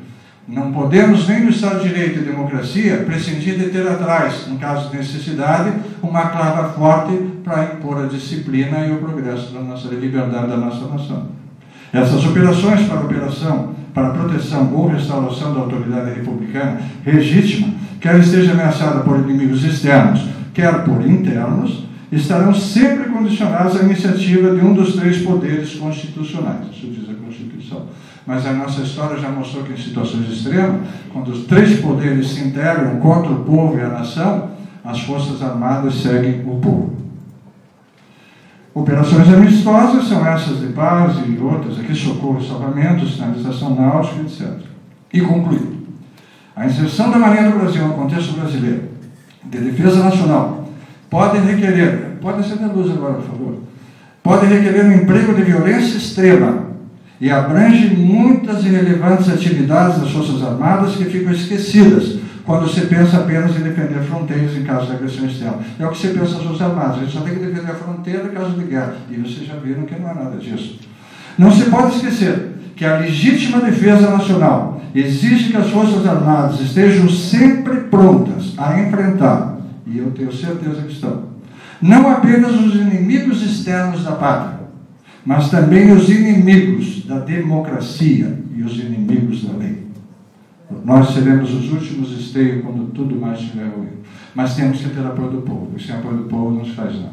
S2: não podemos nem no Estado de Direito e democracia prescindir de ter atrás, em caso de necessidade, uma clava forte para impor a disciplina e o progresso da nossa liberdade da nossa nação. Essas operações para proteção ou restauração da autoridade republicana legítima, quer esteja ameaçada por inimigos externos, quer por internos, estarão sempre condicionadas à iniciativa de um dos três poderes constitucionais, isso diz a Constituição. Mas a nossa história já mostrou que em situações extremas, quando os três poderes se integram contra o povo e a nação, as Forças Armadas seguem o povo. Operações amistosas são essas de paz e outras, aqui socorro, salvamento, sinalização náutica, etc. E concluído. A inserção da Marinha do Brasil no contexto brasileiro de defesa nacional pode requerer, pode acender a luz agora, por favor, pode requerer um emprego de violência extrema e abrange muitas e relevantes atividades das Forças Armadas que ficam esquecidas quando se pensa apenas em defender fronteiras em caso de agressão externa. É o que se pensa nas Forças Armadas, a gente só tem que defender a fronteira em caso de guerra. E vocês já viram que não é nada disso. Não se pode esquecer que a legítima defesa nacional exige que as Forças Armadas estejam sempre prontas a enfrentar, e eu tenho certeza que estão, não apenas os inimigos externos da pátria, mas também os inimigos da democracia e os inimigos da lei. Nós seremos os últimos esteios quando tudo mais estiver ruim. Mas temos que ter apoio do povo. E sem apoio do povo não se faz nada.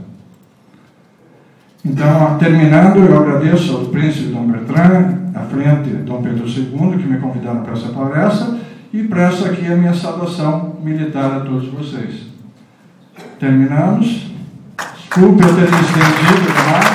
S2: Então, terminando, eu agradeço ao príncipe Dom Bertrand, à frente Dom Pedro II, que me convidaram para essa palestra, e presto aqui a minha saudação militar a todos vocês. Terminamos. Desculpe eu ter me estendido demais.